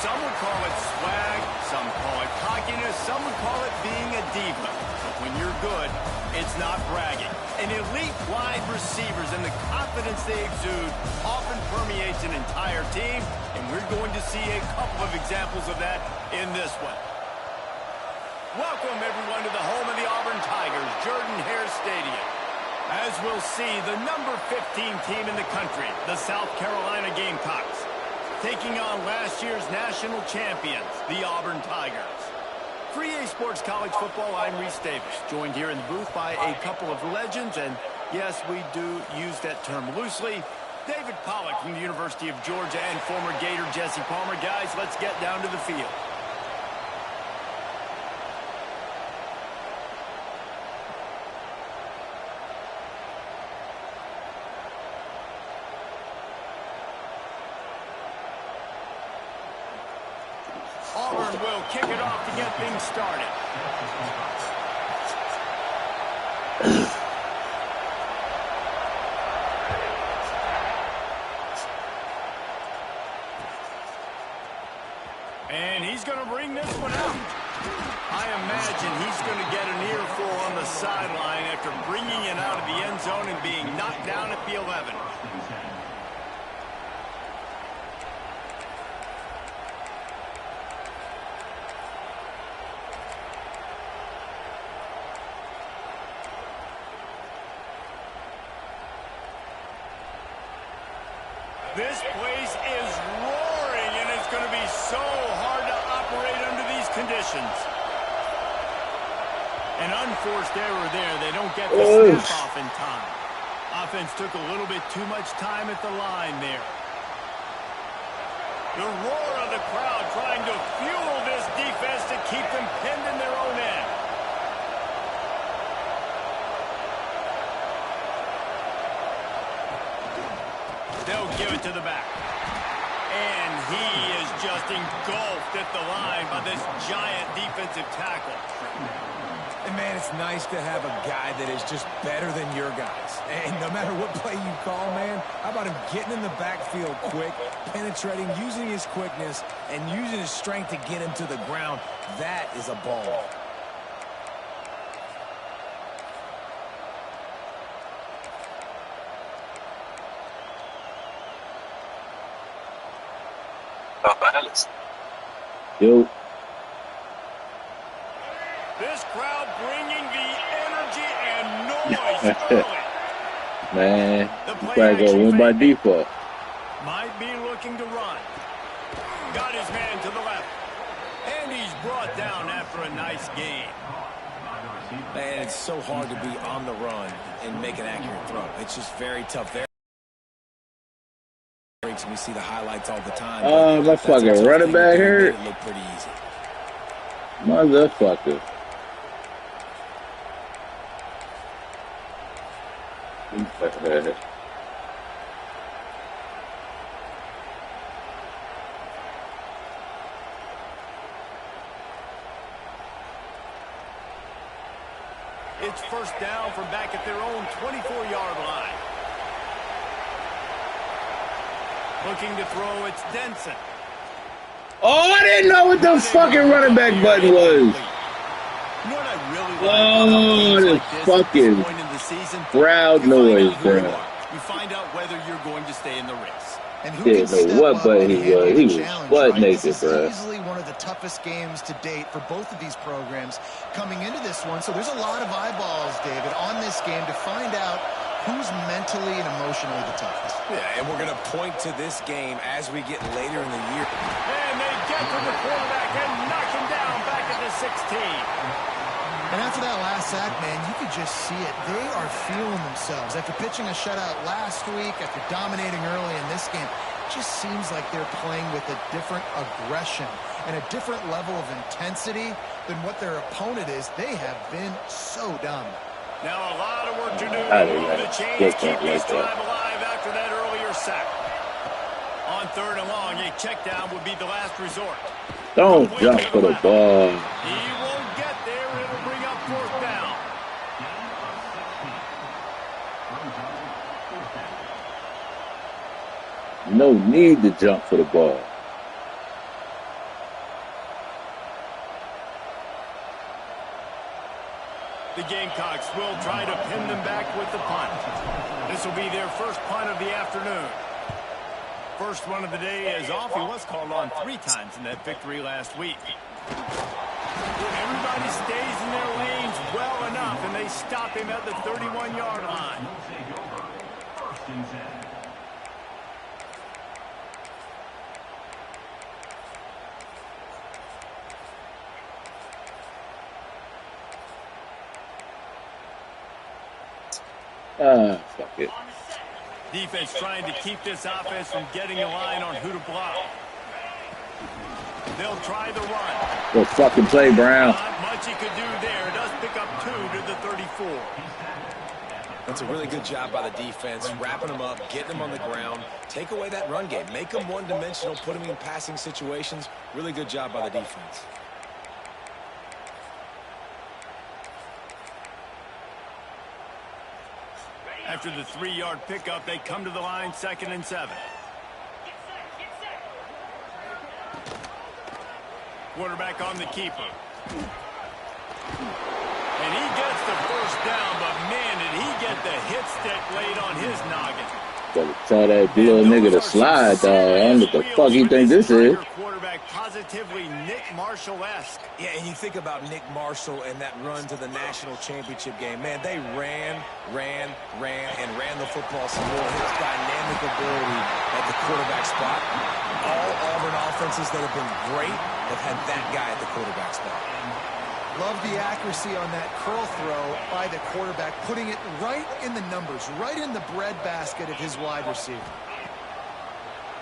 Some would call it swag, some call it cockiness, some would call it being a diva. But when you're good, it's not bragging. An elite wide receivers and the confidence they exude often permeates an entire team, and we're going to see a couple of examples of that in this one. Welcome, everyone, to the home of the Auburn Tigers, Jordan-Hare Stadium. As we'll see, the number 15 team in the country, the South Carolina Gamecocks, taking on last year's national champions, the Auburn Tigers. For EA Sports College Football, I'm Reese Davis, joined here in the booth by a couple of legends, and yes, we do use that term loosely. David Pollack from the University of Georgia and former Gator Jesse Palmer. Guys, let's get down to the field. Auburn will kick it off to get things started. And he's going to bring this one out. I imagine he's going to get an earful on the sideline after bringing it out of the end zone and being knocked down at the 11. This place is roaring, and it's going to be so hard to operate under these conditions. An unforced error there. They don't get the snap off in time. Offense took a little bit too much time at the line there. The roar of the crowd trying to fuel this defense to keep them pinned in their own end. They'll give it to the back. And he is just engulfed at the line by this giant defensive tackle. And, man, it's nice to have a guy that is just better than your guys. And no matter what play you call, man, how about him getting in the backfield quick, penetrating, using his quickness, and using his strength to get him to the ground. That is a ball. Yo. This crowd bringing the energy and noise early. Man, you probably gonna win by default. Might be looking to run. Got his man to the left. And he's brought down after a nice game. Man, it's so hard to be on the run and make an accurate throw. It's just very tough there. We see the highlights all the time. Oh, my fucking running back hurt. It looked pretty easy. Motherfucker. It's first down from back at their own 24-yard line. Looking to throw, it's Denson. Oh, I didn't know what the fucking running back button was. You know what I really like this fucking crowd noise, bro. You find out whether you're going to stay in the race. And who can step what up button and he handle was. the He was challenge, butt right? naked, This is bro. easily one of the toughest games to date for both of these programs coming into this one. So there's a lot of eyeballs, David, on this game to find out who's mentally and emotionally the toughest. Yeah, and we're going to point to this game as we get later in the year. And they get to the quarterback and knock him down back at the 16. And after that last sack, man, you could just see it. They are feeling themselves. After pitching a shutout last week, after dominating early in this game, it just seems like they're playing with a different aggression and a different level of intensity than what their opponent is. They have been so dominant. Now a lot of work to do to move the chains, keep this drive alive after that earlier sack. On 3rd and long, a check down would be the last resort. Don't jump for the ball. He won't get there. It'll bring up 4th down. No need to jump for the ball. The Gamecocks will try to pin them back with the punt. This will be their first punt of the afternoon. First one of the day is off. He was called on 3 times in that victory last week. Everybody stays in their lanes well enough, and they stop him at the 31-yard line. Fuck it. Defense trying to keep this offense from getting a line on who to block. They'll try the run. Good fucking play, Brown. Not much he could do there. Does pick up 2 to the 34. That's a really good job by the defense, wrapping them up, getting them on the ground. Take away that run game. Make them one-dimensional, put them in passing situations. Really good job by the defense. After the 3-yard pickup, they come to the line 2nd and 7. Quarterback on the keeper. And he gets the 1st down, but man, did he get the hit stick laid on his noggin. Gotta tell that little nigga to slide, dog. I don't know what the fuck he think this is. Quarterback positively Nick Marshall-esque. Yeah, and you think about Nick Marshall and that run to the national championship game. Man, they ran the football some more. His dynamic ability at the quarterback spot. All Auburn offenses that have been great have had that guy at the quarterback spot. Love the accuracy on that curl throw by the quarterback, putting it right in the numbers, right in the breadbasket of his wide receiver.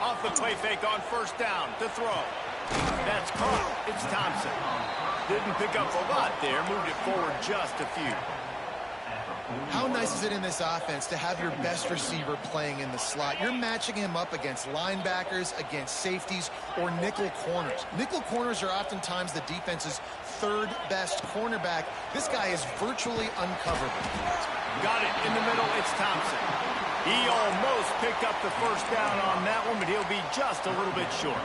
Off the play fake on 1st down to throw. That's caught. It's Thompson. Didn't pick up a lot there. Moved it forward just a few. How nice is it in this offense to have your best receiver playing in the slot? You're matching him up against linebackers, against safeties, or nickel corners. Nickel corners are oftentimes the defense's 3rd best cornerback. This guy is virtually uncoverable. Got it in the middle. It's Thompson. He almost picked up the 1st down on that one, but he'll be just a little bit short.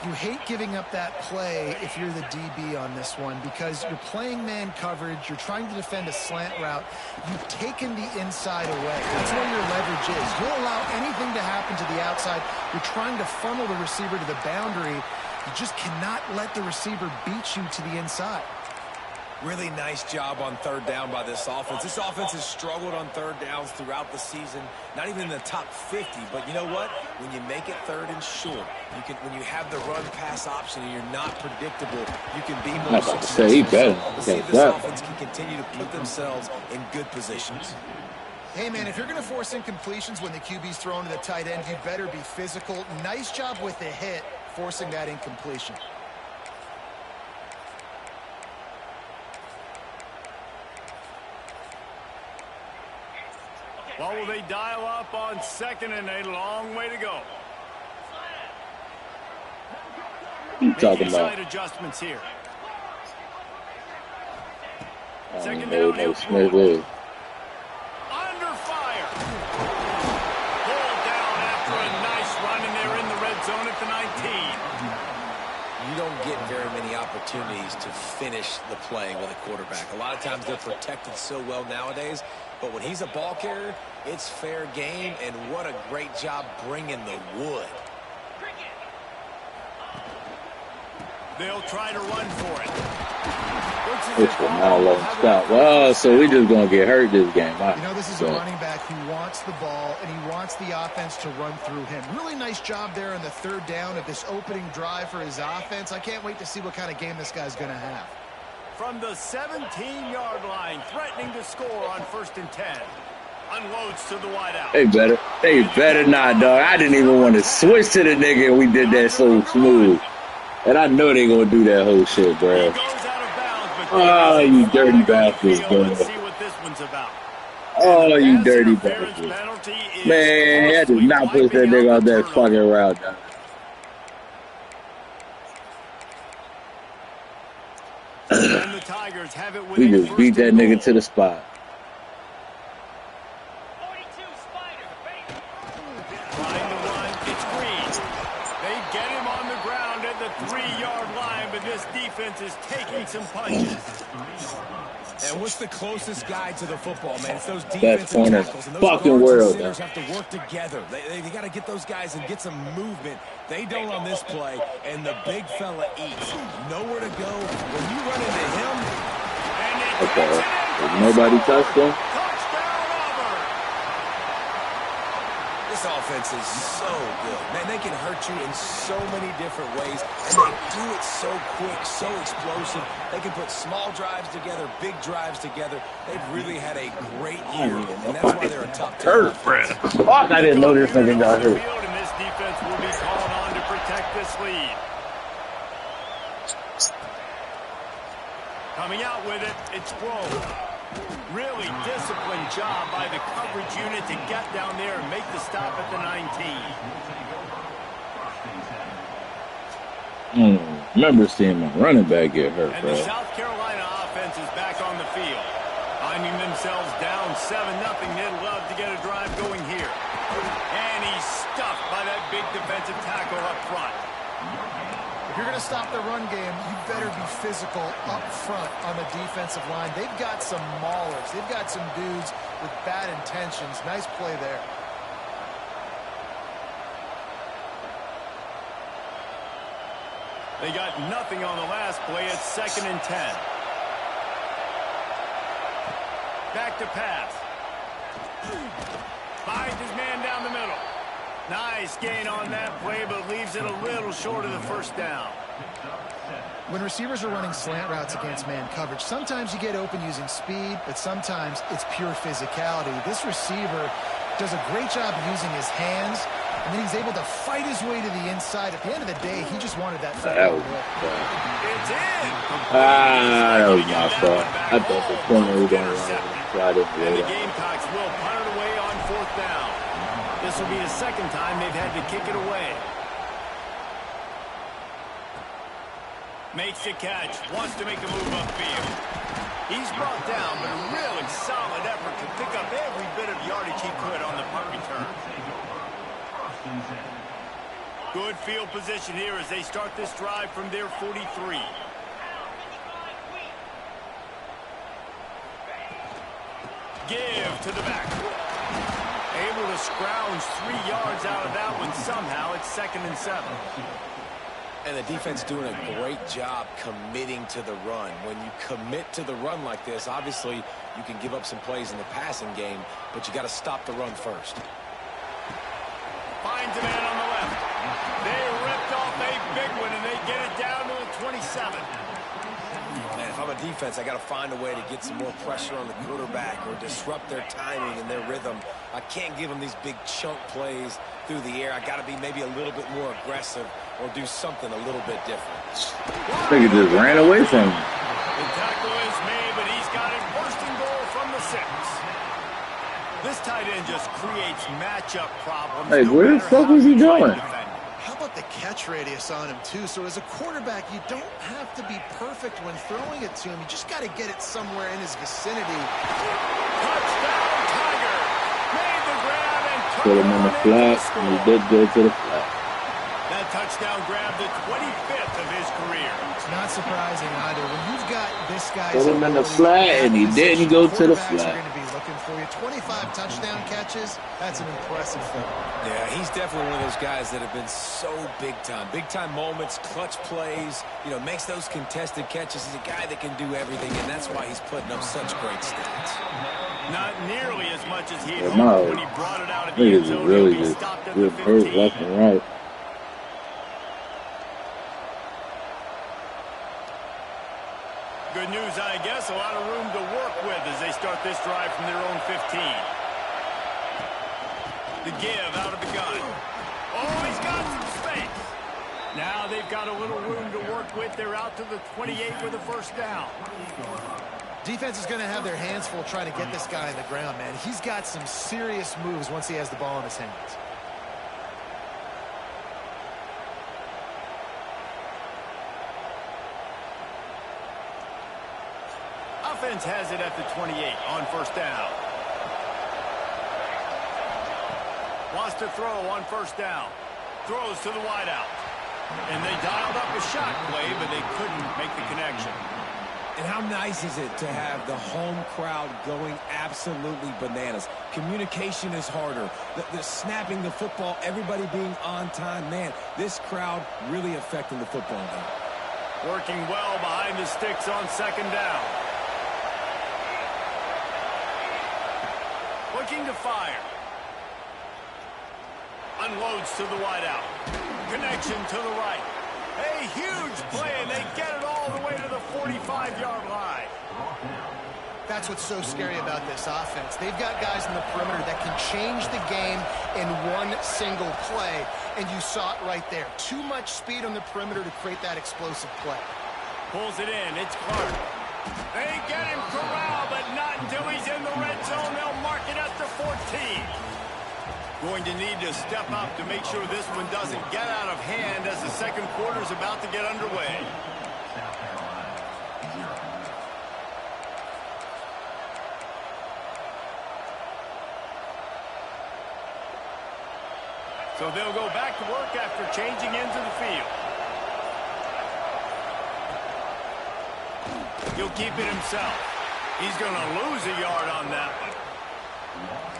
You hate giving up that play if you're the DB on this one because you're playing man coverage, you're trying to defend a slant route, you've taken the inside away. That's where your leverage is. You'll allow anything to happen to the outside. You're trying to funnel the receiver to the boundary. You just cannot let the receiver beat you to the inside. Really nice job on 3rd down by this offense. This offense has struggled on 3rd downs throughout the season. Not even in the top 50, but you know what? When you make it 3rd and short, you can. When you have the run-pass option and you're not predictable, you can be more successful. He better. Let's see if this offense can continue to put themselves in good positions. Hey, man, if you're going to force incompletions when the QB's thrown to the tight end, you better be physical. Nice job with the hit, forcing that incompletion. Well, will they dial up on 2nd and a long way to go? You talking about? Side adjustments here. 2nd No, down, Smith is. under fire. Pulled down after a nice run, and they're in the red zone at the 19. You don't get very many opportunities to finish the play with a quarterback. A lot of times they're protected so well nowadays, but when he's a ball carrier, it's fair game, and what a great job bringing the wood. They'll try to run for it. It's for now, let him stop. Well, so we just going to get hurt this game. You know, this is a running back who wants the ball, and he wants the offense to run through him. Really nice job there on the 3rd down of this opening drive for his offense. I can't wait to see what kind of game this guy's going to have. From the 17-yard line, threatening to score on 1st and 10. Unloads to the wideout. They better not, dog. I didn't even want to switch to the nigga, and we did that so smooth. And I know they gonna do that whole shit, bro. He goes out of bounds, but oh, you dirty bastards, bro. Let's see what this one's about. Oh, you Pass dirty interference bastard. penalty is Man, that did costly, not push that wiping nigga out off the that turnover. fucking route, dog. And the Tigers have it with We a just beat first that and nigga goal. to the spot. 42 Spider, baby. Trying to run, it's Green. They get him on the ground at the 3-yard line, but this defense is taking some punches. And what's the closest guy to the football, man? It's those Best defensive corner in tackles. And the those fucking guards and world, centers dog. have to work together. They got to get those guys and get some movement. They don't on this play, and the big fella eats. Nowhere to go. When you run into him, And it Okay. gets it in for Nobody the score. touched him. Touchdown, Auburn. this offense is so good. Man, they can hurt you in so many different ways, and they do it so quick, so explosive. They can put small drives together, big drives together. They've really had a great year, and that's why they're a top 10 Hurt, offense. Fuck, I didn't know this nigga got hurt. And this defense will be called on to protect this lead. Coming out with it, it's Grove. Really disciplined job by the coverage unit to get down there and make the stop at the 19. Remember seeing my running back get hurt, And bro. the South Carolina offense is back on the field. Finding themselves down 7-0, they'd love to get a drive going here. And he's stuffed by that big defensive tackle up front. If you're going to stop the run game, you better be physical up front on the defensive line. They've got some maulers. They've got some dudes with bad intentions. Nice play there. They got nothing on the last play. It's 2nd and 10. Back to pass. Finds his man down the middle. Nice gain on that play, but leaves it a little short of the first down. When receivers are running slant routes against man coverage, sometimes you get open using speed, but sometimes it's pure physicality. This receiver does a great job using his hands, and then he's able to fight his way to the inside. At the end of the day, he just wanted that That football. was It's in. that was my fault. I thought the corner was going to run. So I didn't And do the that. Gamecocks will punt it away on 4th down. This will be the second time they've had to kick it away. Makes the catch. Wants to make a move upfield. He's brought down, but a really solid effort to pick up every bit of yardage he could on the punt return. Good field position here as they start this drive from their 43. Give to the back. Able to scrounge 3 yards out of that one somehow. It's 2nd and 7. And the defense doing a great job committing to the run. When you commit to the run like this, obviously you can give up some plays in the passing game, but you got to stop the run first. Finds a man on the left. They ripped off a big one, and they get it down to the 27. Man, if I'm a defense, I got to find a way to get some more pressure on the quarterback or disrupt their timing and their rhythm. I can't give them these big chunk plays through the air. I got to be maybe a little bit more aggressive or do something a little bit different. Nigga just ran away from him. The tackle is made, but he's got it first and goal from the 6. This tight end just creates matchup problems. Hey, no where the matter fuck how was he you try to going? defend. How about the catch radius on him, too? So as a quarterback, you don't have to be perfect when throwing it to him. You just got to get it somewhere in his vicinity. Touchdown, Tiger! Made the grab and Put took him in the it flat, to and he score. did go to the flat. That touchdown grab, the 25th of his career. It's not surprising either. When you've got this guy's Put him in the ability flat, at and he position, didn't go to the quarterbacks flat. are going to be looking for you. 25 touchdown catches, that's an impressive thing. Yeah, he's definitely one of those guys that have been so big time. Big time moments, clutch plays, makes those contested catches. He's a guy that can do everything, and that's why he's putting up such great stats. Not nearly as much as he had Yeah, hoped no. when he brought it out of the Niggas end is zone. really He'll be just stopped at the getting hurt 15. left and right. Good news, I guess. A lot of room to work with as they start this drive from their own 15. The give out of the gun. Oh, he's got some space. Now they've got a little room to work with. They're out to the 28 with a first down. Defense is going to have their hands full trying to get this guy on the ground, man. He's got some serious moves once he has the ball in his hands. Offense has it at the 28 on first down. Wants to throw on first down. Throws to the wideout. And they dialed up a shot play, but they couldn't make the connection. And how nice is it to have the home crowd going absolutely bananas? Communication is harder. The snapping the football, everybody being on time. Man, this crowd really affecting the football game. Working well behind the sticks on second down. Looking to fire. Unloads to the wideout. Connection to the right. A huge play, and they get it all the way to the 45-yard line. That's what's so scary about this offense. They've got guys in the perimeter that can change the game in one single play, and you saw it right there. Too much speed on the perimeter to create that explosive play. Pulls it in. It's Clark. They get him corralled, but not until he's in the red zone. They'll mark it at the 14. Going to need to step up to make sure this one doesn't get out of hand as the second quarter is about to get underway. So they'll go back to work after changing into the field. He'll keep it himself. He's going to lose a yard on that one.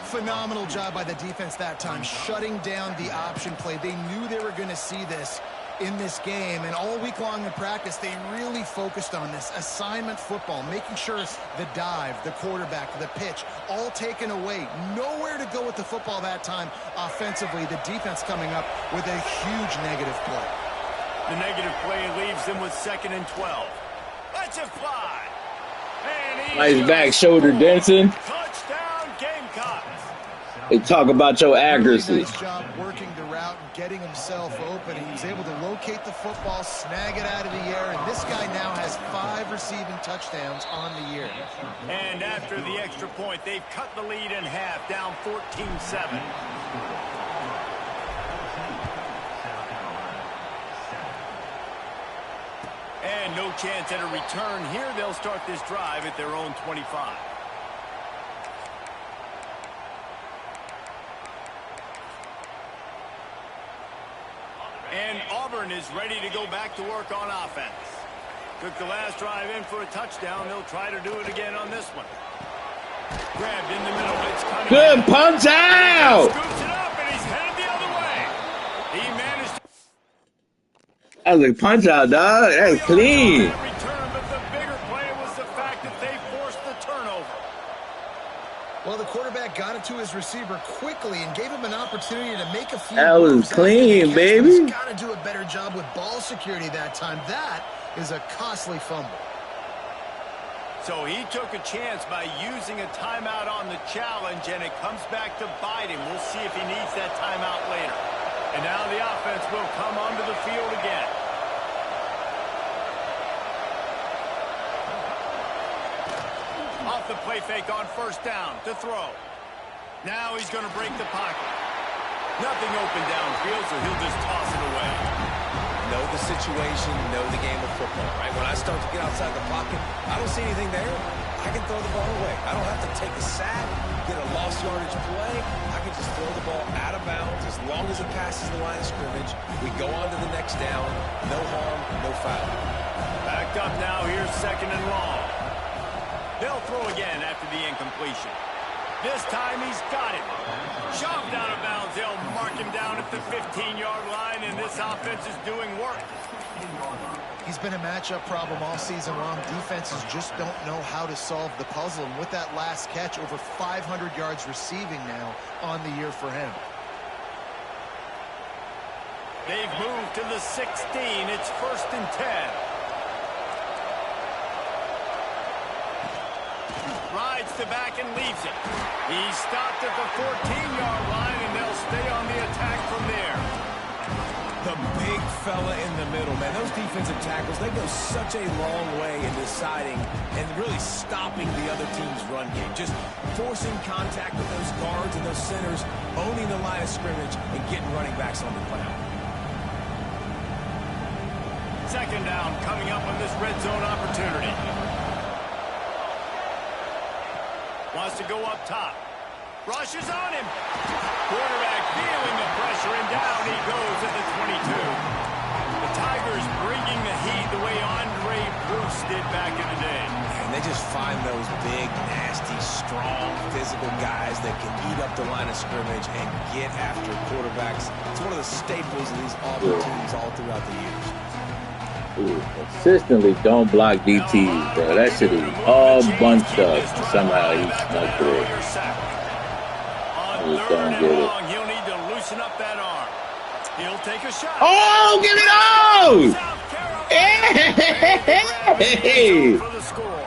Phenomenal job by the defense that time, shutting down the option play. They knew they were going to see this in this game, and all week long in practice, they really focused on this assignment football, making sure the dive, the quarterback, the pitch, all taken away. Nowhere to go with the football that time offensively. The defense coming up with a huge negative play. The negative play leaves them with 2nd and 12. Let's it fly. And Nice back shoulder dancing. Touchdown Gamecocks. They talk about your accuracy. Really nice job working the route and getting himself open. He was able to locate the football, snag it out of the air, and this guy now has 5 receiving touchdowns on the year. And after the extra point, they've cut the lead in half, down 14-7. And no chance at a return here. They'll start this drive at their own 25. And Auburn is ready to go back to work on offense. Took the last drive in for a touchdown. They'll try to do it again on this one. Grabbed in the middle. It's Cunningham. Good punch out. Scoops it up, and he's headed the other way. He managed to... That was a punch out, dog. That's clean. Return, but the bigger play was the fact that they forced the turnover. Well, the quarterback got it to his receiver quickly and gave him an opportunity to make a few That was moves. clean, baby. He's got to do a better job with ball security that time. That is a costly fumble. So he took a chance by using a timeout on the challenge, and it comes back to bite him. We'll see if he needs that timeout later. And now the offense will come onto the field again. Off the play fake on first down to throw. Now he's going to break the pocket. Nothing open downfield, so he'll just toss it away. Know the situation, know the game of football, right? When I start to get outside the pocket, I don't see anything there. I can throw the ball away. I don't have to take a sack, get a lost yardage play. I can just throw the ball out of bounds as long as it passes the line of scrimmage. We go on to the next down. No harm, no foul. Backed up now. Here's 2nd and long. They'll throw again after the incompletion. This time he's got it. Shoved out of bounds. They'll mark him down at the 15-yard line, and this offense is doing work. He's been a matchup problem all season long. Defenses just don't know how to solve the puzzle. And with that last catch, over 500 yards receiving now on the year for him. They've moved to the 16. It's 1st and 10. Rides to back and leaves it. He's stopped at the 14-yard line, and they'll stay on the attack from there. The big fella in the middle, man. man. Those defensive tackles, they go such a long way in deciding and really stopping the other team's run game. Just forcing contact with those guards and those centers, owning the line of scrimmage, and getting running backs on the ground. Second down coming up on this red zone opportunity. Wants to go up top. Rushes on him. Quarterback feeling the pressure, and down he goes at the 22. The Tigers bringing the heat the way Andre Bruce did back in the day. And they just find those big, nasty, strong, physical guys that can eat up the line of scrimmage and get after quarterbacks. It's one of the staples of these Auburn teams all throughout the years. Ooh, consistently don't block DTs, bro. That shit is all bunched up. Somehow he snuck through it. On third and long, he'll need to loosen up that arm. He'll take a shot. Oh, give it all! Hey! For the score.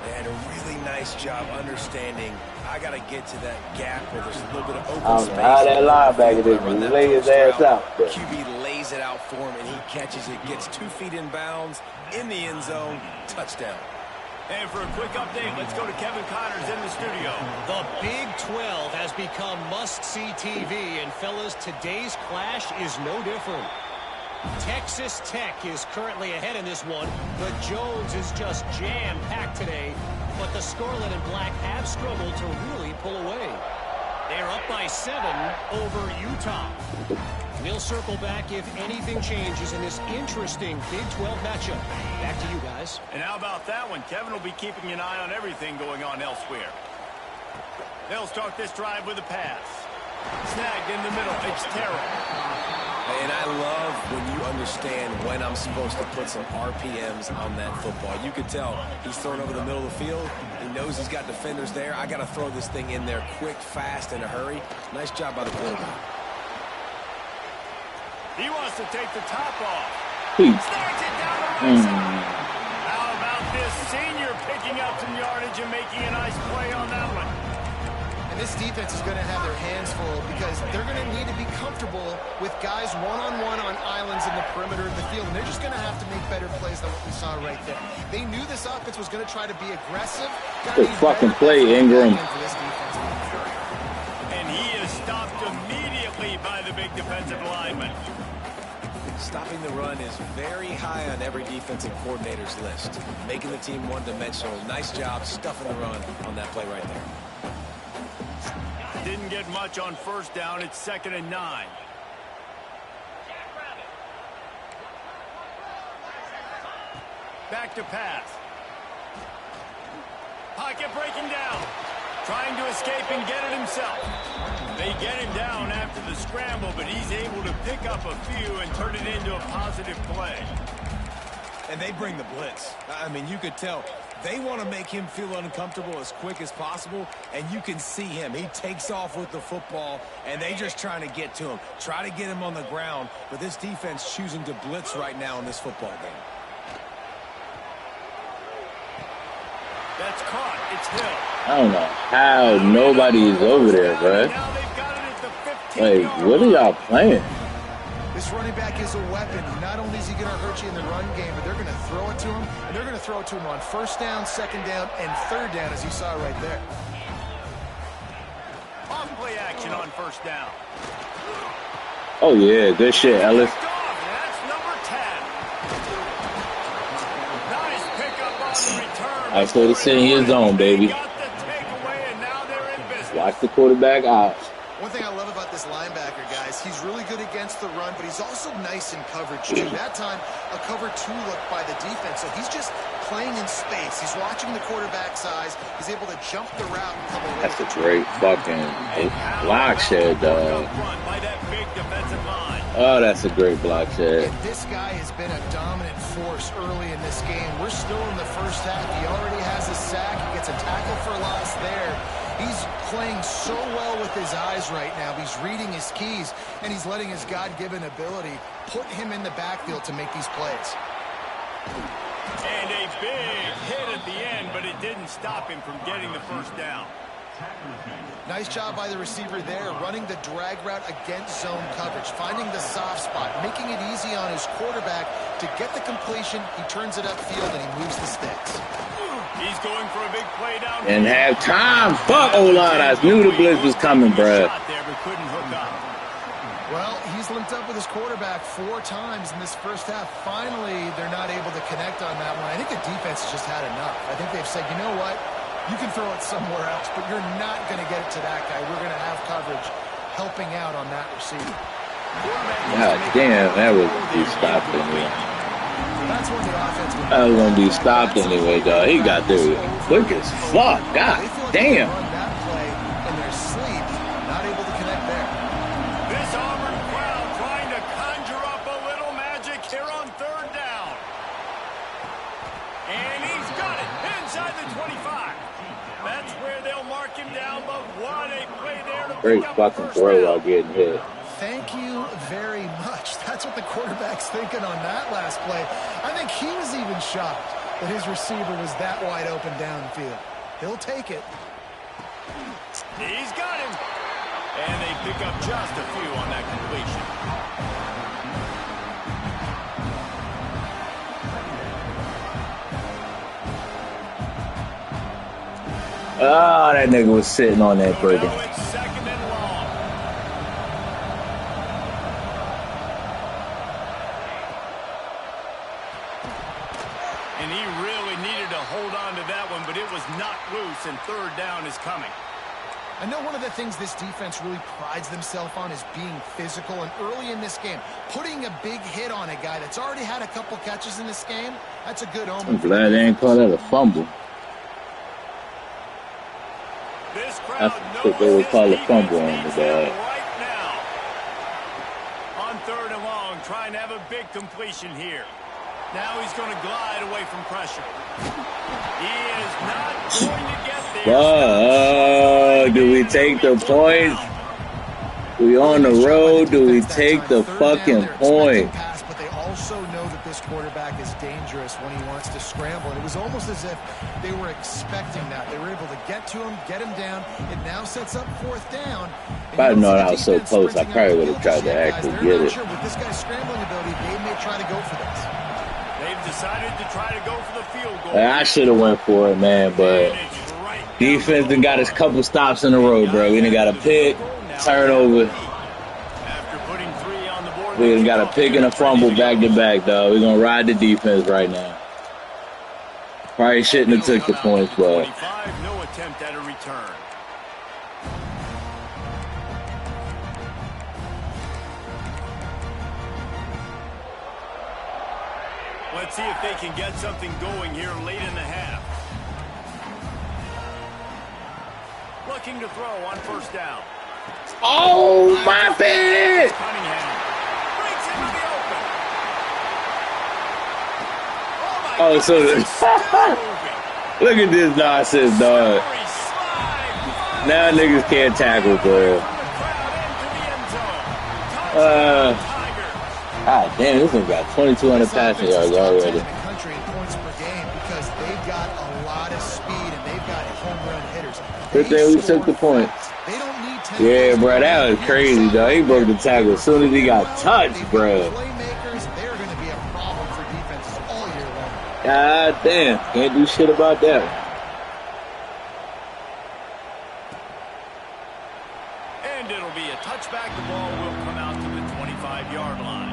They had a really nice job understanding. I got to get to that gap where there's a little bit of open I don't space. know how that linebacker didn't lay his ass out there. QB lays it out for him, and he catches it, gets 2 feet in bounds, in the end zone, touchdown. And for a quick update, let's go to Kevin Connors in the studio. The Big 12 has become must-see TV, and fellas, today's clash is no different. Texas Tech is currently ahead in this one, but Jones is just jam-packed today. But the Scarlet and Black have struggled to really pull away. They're up by 7 over Utah. We'll circle back if anything changes in this interesting Big 12 matchup. Back to you guys. And how about that one? Kevin will be keeping an eye on everything going on elsewhere. They'll start this drive with a pass. Snagged in the middle. It's Terrell. And I love when you understand when I'm supposed to put some RPMs on that football. You could tell he's throwing over the middle of the field. He knows he's got defenders there. I got to throw this thing in there quick, fast, in a hurry. Nice job by the quarterback. He wants to take the top off. Please. Snags it down the right side. How about this senior picking up some yardage and making a nice play on that one? And this defense is going to have their hands full because they're going to need to be comfortable with guys one-on-one on islands in the perimeter of the field. And they're just going to have to make better plays than what we saw right there. They knew this offense was going to try to be aggressive. Good fucking play, Ingram. And he is stopped immediately by the big defensive lineman. Stopping the run is very high on every defensive coordinator's list. Making the team one-dimensional. Nice job stuffing the run on that play right there. Didn't get much on first down. It's 2nd and 9. Back to pass. Pocket breaking down. Trying to escape and get it himself. They get him down after the scramble, but he's able to pick up a few and turn it into a positive play. And they bring the blitz. I mean, you could tell they want to make him feel uncomfortable as quick as possible, and you can see him. He takes off with the football, and they just trying to get to him, try to get him on the ground, but this defense choosing to blitz right now in this football game. That's caught. It's Hill. I don't know how nobody is over there, bro. Now they've got it at the 15. Like, what are y'all playing? This running back is a weapon. Not only is he going to hurt you in the run game, but they're going to throw it to him, and they're going to throw it to him on first down, second down, and third down, as you saw right there. Off play action on first down. Oh, yeah. Good shit, Ellis. That's number 10. Nice pickup on the return. I saw the sitting in his zone, baby. Got the takeaway, and now they're in business. Watch the quarterback out. One thing I love about this linebacker, guys, he's really good against the run, but he's also nice in coverage, too. That time, a cover 2 look by the defense, so he's just playing in space. He's watching the quarterback's eyes. He's able to jump the route and come away. That's a great fucking block shed, dog. By that big defensive line. Oh, that's a great block shed. And this guy has been a dominant force early in this game. We're still in the first half. He already has a sack. He gets a tackle for loss there. He's playing so well with his eyes right now. He's reading his keys, and he's letting his God-given ability put him in the backfield to make these plays. And a big hit at the end, but it didn't stop him from getting the first down. Nice job by the receiver there, running the drag route against zone coverage, finding the soft spot, making it easy on his quarterback to get the completion. He turns it upfield and he moves the sticks. He's going for a big play down. And have time. Fuck O-line. I knew the blitz was coming, bro. Well, he's linked up with his quarterback 4 times in this first half. Finally, they're not able to connect on that one. I think the defense has just had enough. I think they've said, you know what? You can throw it somewhere else, but you're not going to get it to that guy. We're going to have coverage helping out on that receiver. God damn, that was going to be stopped anyway. That's when the offense would That was going to be stopped anyway, dog. He got there quick as fuck. God damn. That play in their sleep, not able to connect there. This Auburn crowd trying to conjure up a little magic here on 3rd down. And he's got it inside the 25. That's where they'll mark him down, but what a play there to Great fucking throw while getting hit. Thank you very much. That's what the quarterback's thinking on that last play. I think he was even shocked that his receiver was that wide open downfield. He'll take it. He's got him. And they pick up just a few on that completion. Oh, that nigga was sitting on that burger. It's 2nd and long. And he really needed to hold on to that one, but it was knocked loose, and 3rd down is coming. I know one of the things this defense really prides themselves on is being physical, and early in this game, putting a big hit on a guy that's already had a couple catches in this game, that's a good omen. I'm glad they ain't call that a fumble. This I crowd think they would call a fumble on the ball. right now. On 3rd and long, trying to have a big completion here. Now he's going to glide away from pressure. He is not going to get there. Do we take the points? We on the road. Do we take the fucking point? But they also know that this quarterback is dangerous when he wants to scramble. And it was almost as if they were expecting that. They were able to get to him, get him down. It now sets up 4th down. If I'd known I was so close, I probably would have tried to actually get it. Sure, with this guy's scrambling ability, they may try to go for this. They've decided to try to go for the field goal. I should have went for it, man, but defense done got us a couple stops in a row, bro. We done got a pick, turnover. After putting 3 on the board, We done got a pick and a fumble back to back, dog. We're gonna ride the defense right now. Probably shouldn't have took the points, but 25, no attempt at a return. Let's see if they can get something going here late in the half. Looking to throw on 1st down. oh my bad. Cunningham breaks into the open. Oh, so look at this nonsense, dog. Now niggas can't tackle, bro. God damn, this one got 2,200 passing yards already. Country in points per game because they've got a lot of speed and they've got home run hitters. Good thing we took the points. They don't need 10 Yeah, bro, that was crazy, dog. He broke the tackle as soon as he got touched, bro. Playmakers, they're going to be a problem for defenses all year long. God damn, can't do shit about that. And it'll be a touchback. The ball will come out to the 25-yard line.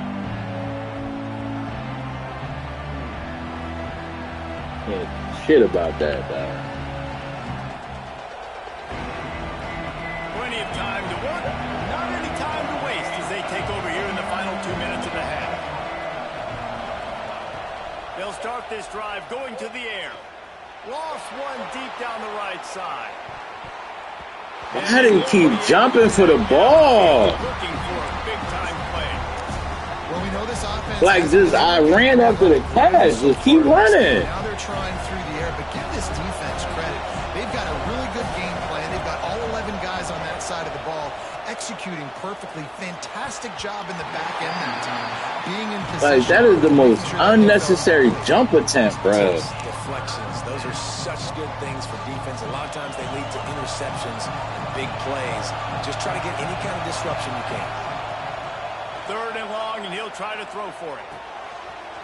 Can't do shit about that, dog. Plenty of time to work, not any time to waste as they take over here in the final 2 minutes of the half. They'll start this drive going to the air. Lost one deep down the right side. Why do you keep jumping for the ball? Looking for a big-time play. Well, we know this offense Like, just, I ran after the catch. Just keep running. Now they're trying through the air, but give this defense credit. They've got a really good game plan. They've got all 11 guys on that side of the ball executing perfectly. Fantastic job in the back end that time. Being in position. Like, that is the most unnecessary jump attempt, bro. Deflections. Those are are such good things for defense. A lot of times they lead to interceptions and big plays. Just try to get any kind of disruption you can. 3rd and long, and he'll try to throw for it.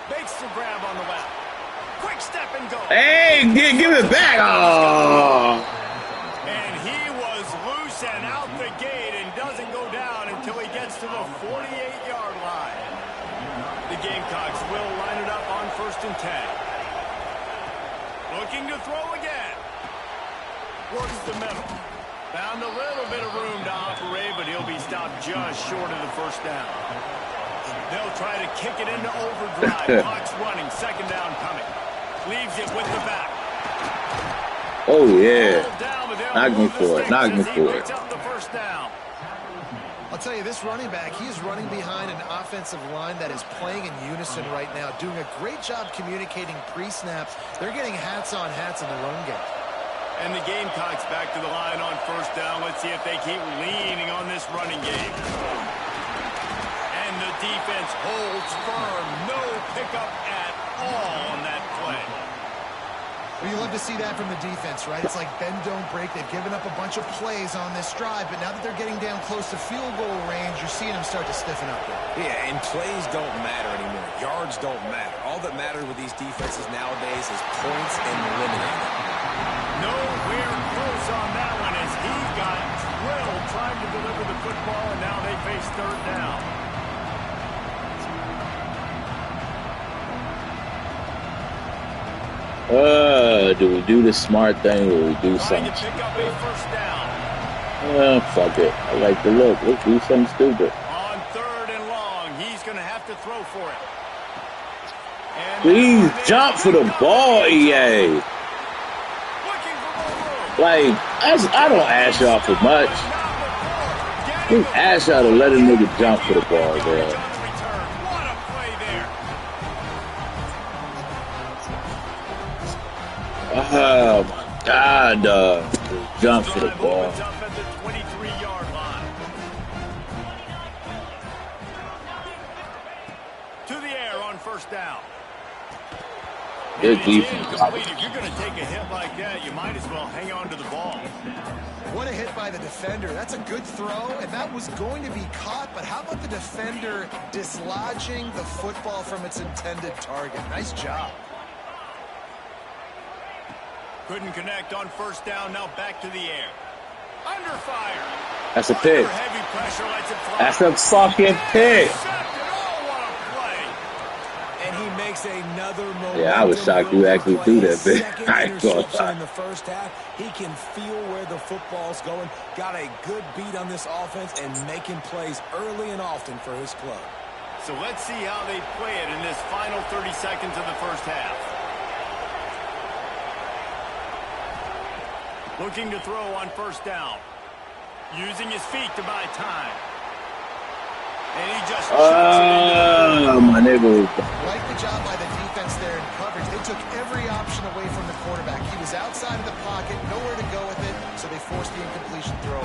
Makes the grab on the left. Quick step and go. Hey, give it back. Oh. And he was loose and out the gate and doesn't go down until he gets to the 48-yard line. The Gamecocks will line it up on 1st and 10. Looking to throw again. Works the middle. Found a little bit of room to operate, but he'll be stopped just short of the 1st down. They'll try to kick it into overdrive. Clock's running. 2nd down coming. Leaves it with the back. Oh, yeah. Knock me for it. Knock me for it. Up the 1st down. I'll tell you, this running back, he is running behind an offensive line that is playing in unison right now, doing a great job communicating pre-snap. They're getting hats on hats in the run game. And the Gamecocks back to the line on 1st down. Let's see if they keep leaning on this running game. And the defense holds firm. No pickup at all on that play. Well, you love to see that from the defense, right? It's like bend, don't break. They've given up a bunch of plays on this drive, but now that they're getting down close to field goal range, you're seeing them start to stiffen up there. Yeah, and plays don't matter anymore. Yards don't matter. All that matters with these defenses nowadays is points and limiting them. Nowhere close on that one as he got drilled trying to deliver the football, and now they face 3rd down. Do we do the smart thing or we do something? Trying to pick up a 1st down. Fuck it. I like the look. Let's do something stupid. On 3rd and long, he's going to have to throw for it. And Please jump for the ball, EA. Like, I don't ask y'all for much. Just ask y'all to let a nigga jump for the ball, bro. What a play there. Oh my God, jump for the ball. Up at the 23-yard line. To the air on 1st down. Good defense. If you're going to take a hit like that, you might as well hang on to the ball. What a hit by the defender. That's a good throw, and that was going to be caught, but how about the defender dislodging the football from its intended target? Nice job. Couldn't connect on 1st down, now back to the air. Under fire. That's a pick. Heavy pressure lets it fly. That's a fucking pick. Another yeah, I was shocked you actually threw that bit. I ain't gonna lie. In the 1st half, he can feel where the football's going. Got a good beat on this offense and making plays early and often for his club. So let's see how they play it in this final 30 seconds of the 1st half. Looking to throw on 1st down. Using his feet to buy time. And he just my nigga. Like the job by the defense there in coverage. They took every option away from the quarterback. He was outside of the pocket, nowhere to go with it, so they forced the incompletion throw.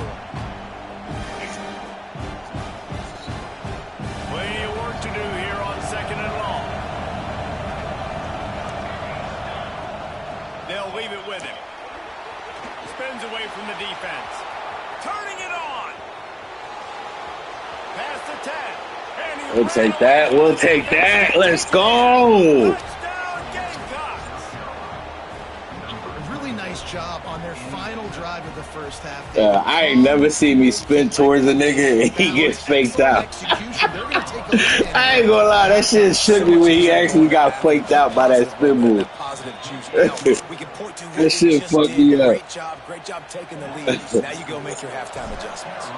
Plenty of work to do here on 2nd and long. They'll leave it with him. Spins away from the defense. Turning it on. Past the 10. We'll take that. We'll take that. Let's go. Touchdown, Gamecocks. Really nice job on their final drive of the 1st half. I ain't never seen me spin towards a nigga and he gets faked out. I ain't gonna lie, that shit shook me when he actually got faked out by that spin move. That shit fucked me up. Great job taking the lead. Now you go make your halftime adjustments.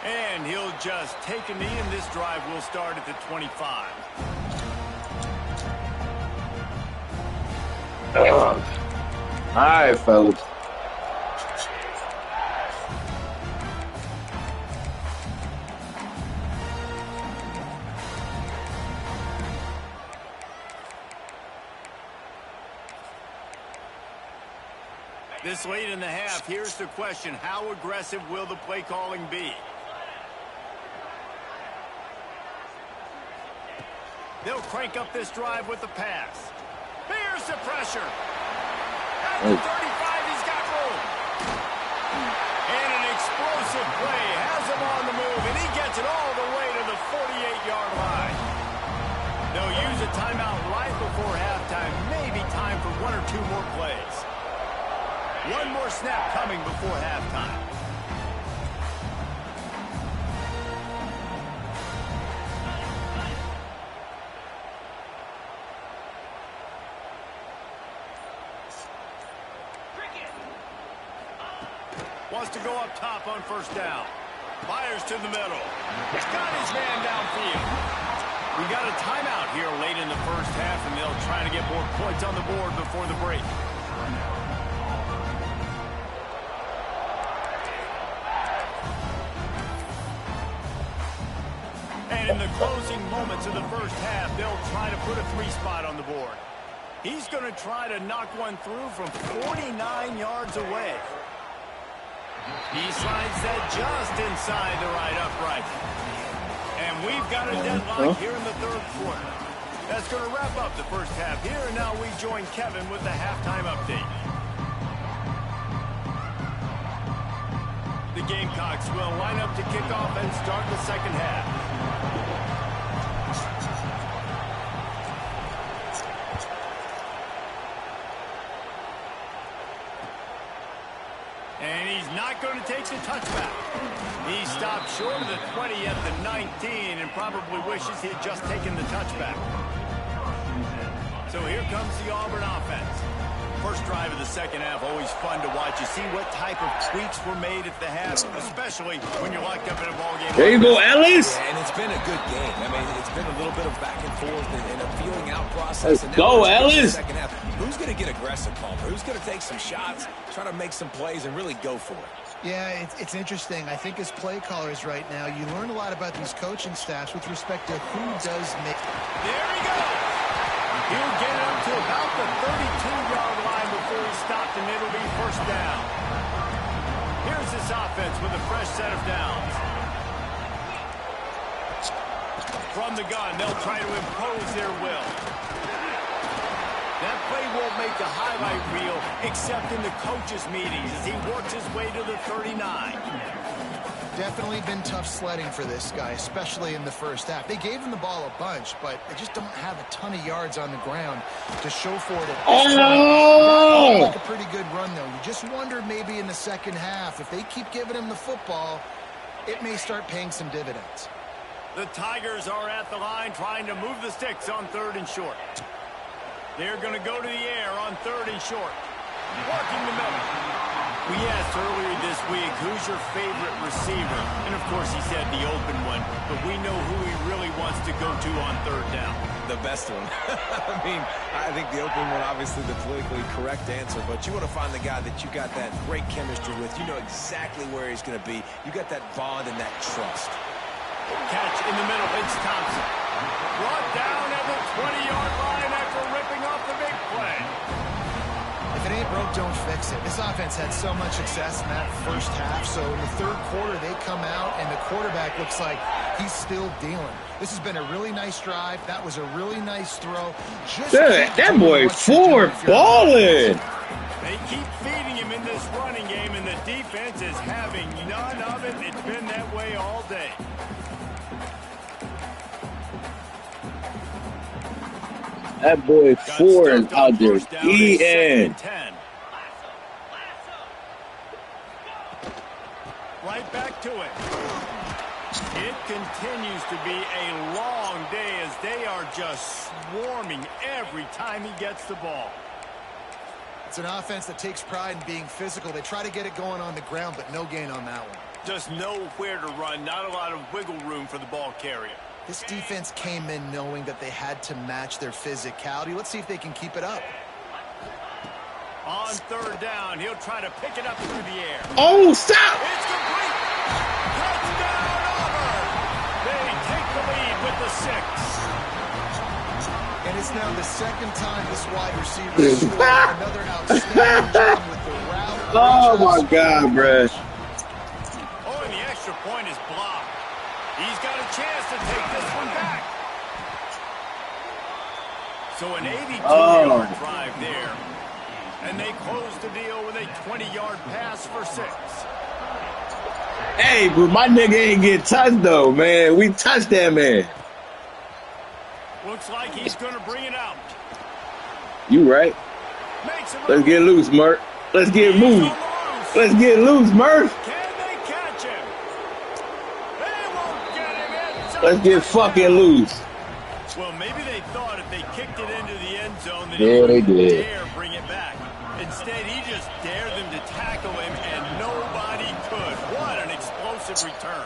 And he'll just take a knee, and this drive will start at the 25. All right, fellas. This late in the half, here's the question. How aggressive will the play calling be? They'll crank up this drive with the pass. Here's the pressure. At the 35, he's got room. And an explosive play has him on the move, and he gets it all the way to the 48-yard line. They'll use a timeout right before halftime. Maybe time for 1 or 2 more plays. One more snap coming before halftime. Wants to go up top on first down. Fires to the middle. He's got his man downfield. We got a timeout here late in the first half, and they'll try to get more points on the board before the break. And in the closing moments of the first half, they'll try to put a 3-spot on the board. He's going to try to knock one through from 49 yards away. He slides that just inside the right upright. And we've got a deadlock here in the third quarter. That's going to wrap up the first half here, and now we join Kevin with the halftime update. The Gamecocks will line up to kick off and start the second half. And he's not going to take the touchback. He stopped short of the 20 at the 19 and probably wishes he had just taken the touchback. So here comes the Auburn offense. First drive of the second half, always fun to watch. You see what type of tweaks were made at the half, especially when you're locked up in a ball game. There you go, Ellis. Yeah, and it's been a good game. I mean, it's been a little bit of back and forth and a feeling out process. Let's go, Ellis. Second half. Who's going to get aggressive, Palmer? Who's going to take some shots, try to make some plays, and really go for it? Yeah, it's interesting. I think as play callers right now, you learn a lot about these coaching staffs with respect to who does make. There he goes. He'll get it up to about the 32-yard line before he's stopped, and it'll be first down. Here's this offense with a fresh set of downs. From the gun, they'll try to impose their will. That play won't make the highlight reel except in the coaches' meetings as he works his way to the 39. Definitely been tough sledding for this guy, especially in the first half. They gave him the ball a bunch, but they just don't have a ton of yards on the ground to show for it at this point. Like a pretty good run, though. You just wonder maybe in the second half, if they keep giving him the football, it may start paying some dividends. The Tigers are at the line trying to move the sticks on 3rd and short. They're going to go to the air on 3rd and short. Working the middle. We asked earlier this week, who's your favorite receiver? And, of course, he said the open one. But we know who he really wants to go to on 3rd down. The best one. I mean, I think the open one, obviously the politically correct answer. But you want to find the guy that you got that great chemistry with. You know exactly where he's going to be. You got that bond and that trust. Catch in the middle. It's Thompson. Brought down at the 20-yard line after ripping off the big play. If it ain't broke, don't fix it. This offense had so much success in that first half, so in the third quarter they come out and the quarterback looks like he's still dealing. This has been a really nice drive. That was a really nice throw. That boy Ford balling. They keep feeding him in this running game, and the defense is having none of it. It's been that way all day. That boy Ford out there eating. Right back to it. It continues to be a long day as they are just swarming every time he gets the ball. It's an offense that takes pride in being physical. They try to get it going on the ground, but no gain on that one. Just nowhere to run, not a lot of wiggle room for the ball carrier. This defense came in knowing that they had to match their physicality. Let's see if they can keep it up. On 3rd down, he'll try to pick it up through the air. Oh, stop! It's complete! Touchdown, Auburn! They take the lead with the 6. And it's now the second time this wide receiver scored another outstanding job with the route. Oh, my God, bruh. Oh, and the extra point is blocked. He's got a chance to take this one back. So an 82-yard drive there. And they close the deal with a 20-yard pass for 6. Hey, but my nigga ain't get touched, though, man. We touched that man. Looks like he's going to bring it out. You right. Let's get loose, Murph. Let's get moved. Let's get loose, Murph. Can they catch him? They won't get him in. Let's get fucking loose. Well, maybe they thought if they kicked it into the end zone that yeah, he they did. dare bring it back. Instead, he just dared them to tackle him, and nobody could. What an explosive return.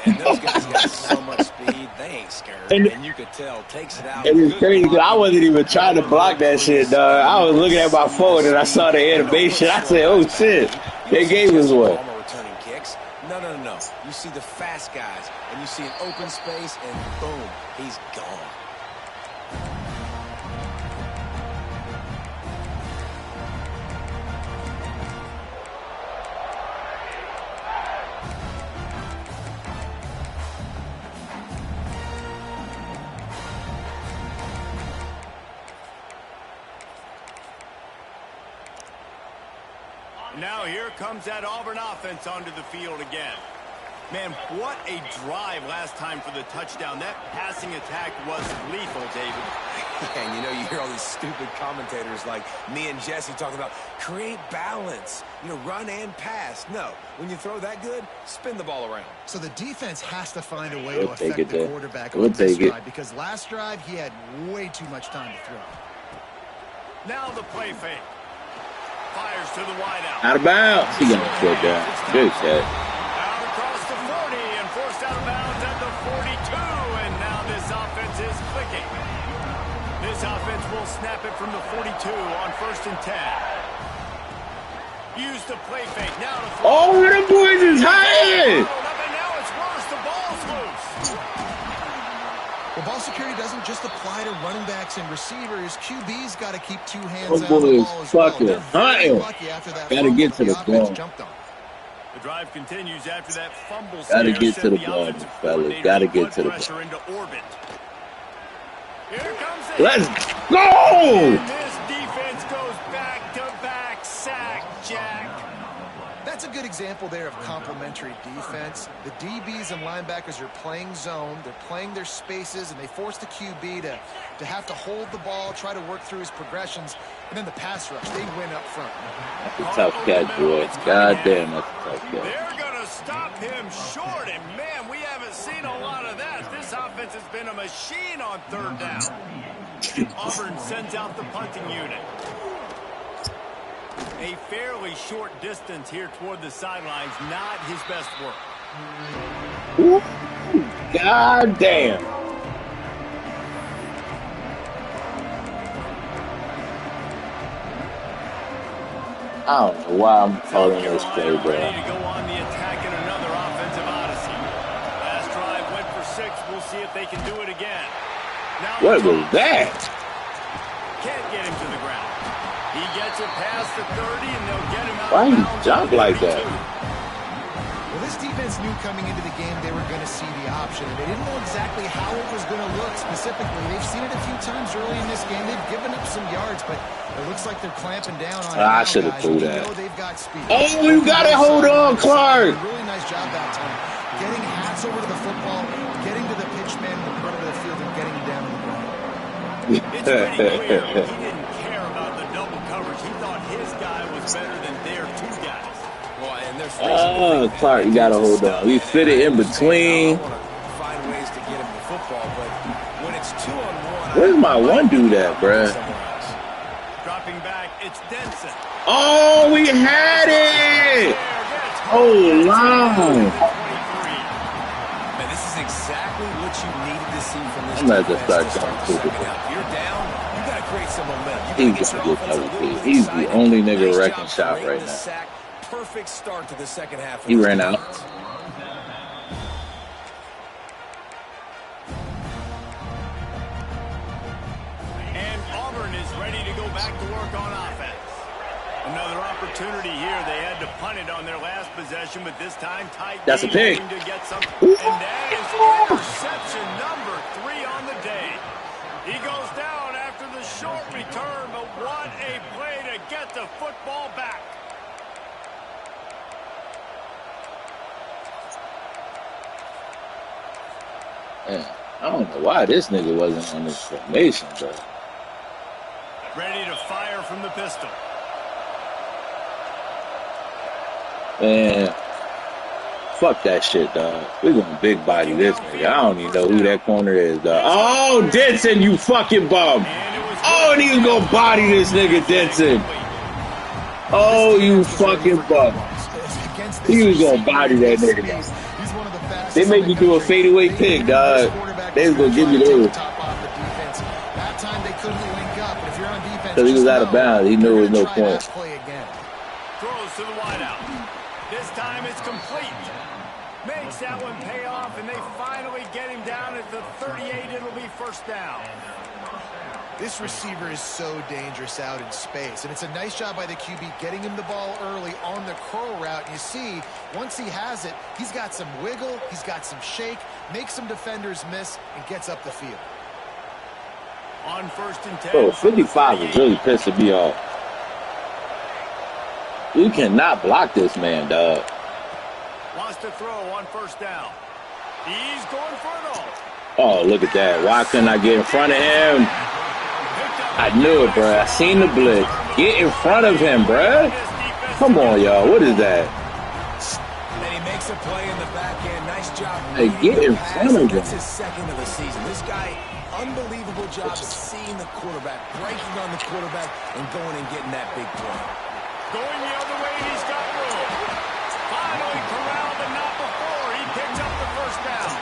And those guys got so much speed, they ain't scared. And you could tell, takes it out. And it's crazy because I wasn't even trying to block that shit, dog. I was looking at my phone and I saw the animation. I said, oh, shit. They gave us one. Returning kicks. No. You see the fast guys, and you see an open space, and boom, he's gone. Now here comes that Auburn offense onto the field again. Man, what a drive last time for the touchdown. That passing attack was lethal, David. And you know, you hear all these stupid commentators like me and Jesse talking about create balance, run and pass. No, when you throw that good, spin the ball around. So the defense has to find a way to affect the quarterback on this drive, because last drive he had way too much time to throw. Now the play fake. Fires to the wideout. Out of bounds. He got to put down. Good shot. Out across the 40 and forced out of bounds at the 42. And now this offense is clicking. This offense will snap it from the 42 on 1st and 10. Use the play fake. Now to throw. Oh, them boys is high. And now it's worse. The ball's loose. Well, ball security doesn't just apply to running backs and receivers. QB's got to keep 2 hands out of the ball as well. They're very lucky after that gotta get to the ball. Jumped on. The drive continues after that fumble. Gotta get to the ball, fellas. Gotta get to the ball. Into orbit. Here comes it. Let's go! And this defense goes back-to-back sack, Jack. That's a good example there of complementary defense. The DBs and linebackers are playing zone. They're playing their spaces, and they force the QB to have to hold the ball, try to work through his progressions. And then the pass rush, they win up front. That's a tough catch, boy. God damn, that's a tough catch. They're going to stop him short, and man, we haven't seen a lot of that. This offense has been a machine on 3rd down. Auburn sends out the punting unit. A fairly short distance here toward the sidelines, not his best work. Ooh, God damn. I don't know why I'm calling this play, bro. Ready to go on the attack in another offensive odyssey. Last drive went for 6. We'll see if they can do it again. Now what was that? Can't get him to the ground. He gets it past the 30, and they'll get him out. Why you jump like that? Well, this defense knew coming into the game they were going to see the option, and they didn't know exactly how it was going to look specifically. They've seen it a few times early in this game. They've given up some yards, but it looks like they're clamping down on it. I should have threw that. They've got speed. Oh, you got to hold on, Clark. Really nice job that time. Getting hats over to the football, getting to the pitch man in the front of the field, and getting him down on the ground. It's pretty clear he didn't care about the double coverage. He thought his guy was better than their 2 guys. Well, and oh, Clark, you got to hold on. We fit it in between. Find ways to get him the football, but when it's 2-on-1, where's my one dude at, bruh? Dropping back, it's Denson. Oh, we had it! Oh, wow. Man, this is exactly what you needed to see from this. I'm going to start going If you're down, you got to create some momentum. He's going to get double team. He's the only nigga wrecking shot right now. Perfect start to the second half. He ran out. And Auburn is ready to go back to work on offense. Another opportunity here. They had to punt it on their last possession, but this time tight. That's a pick. To get some, and that is interception number 3 on the day. He goes down after the a short return, but what a play to get the football back. Man, I don't know why this nigga wasn't on this formation, bro. Ready to fire from the pistol. Man, fuck that shit, dog. We're gonna big body this nigga. I don't even know who that corner is, dog. Oh, Denson, you fucking bum. Oh, and he was gonna body this nigga, Denson. Oh, you fucking bum. He was gonna body that nigga, dog. They made me do a fadeaway pick, dog. They was gonna give me those. Because he was out of bounds. He knew there was no point. Throws to the wideout. This time it's complete. Makes that one pay off, and they finally get him down at the 38. It'll be first down. This receiver is so dangerous out in space, and it's a nice job by the QB getting him the ball early on the curl route. And you see, once he has it, he's got some wiggle, he's got some shake, makes some defenders miss, and gets up the field. On 1st and 10. Bro, 55 is really pissing me off. You cannot block this man, dog. Wants to throw on 1st down. He's going for it all. Oh, look at that. Why couldn't I get in front of him? I knew it, bro. I seen the blitz. Get in front of him, bro. Come on, y'all. What is that? And he makes a play in the back end. Nice job. Hey, get in front of him. That's his second of the season. This guy, unbelievable job seeing the quarterback, breaking on the quarterback, and going and getting that big play. Going the other way, and he's got room. Finally corralled, but not before. He picks up the 1st down.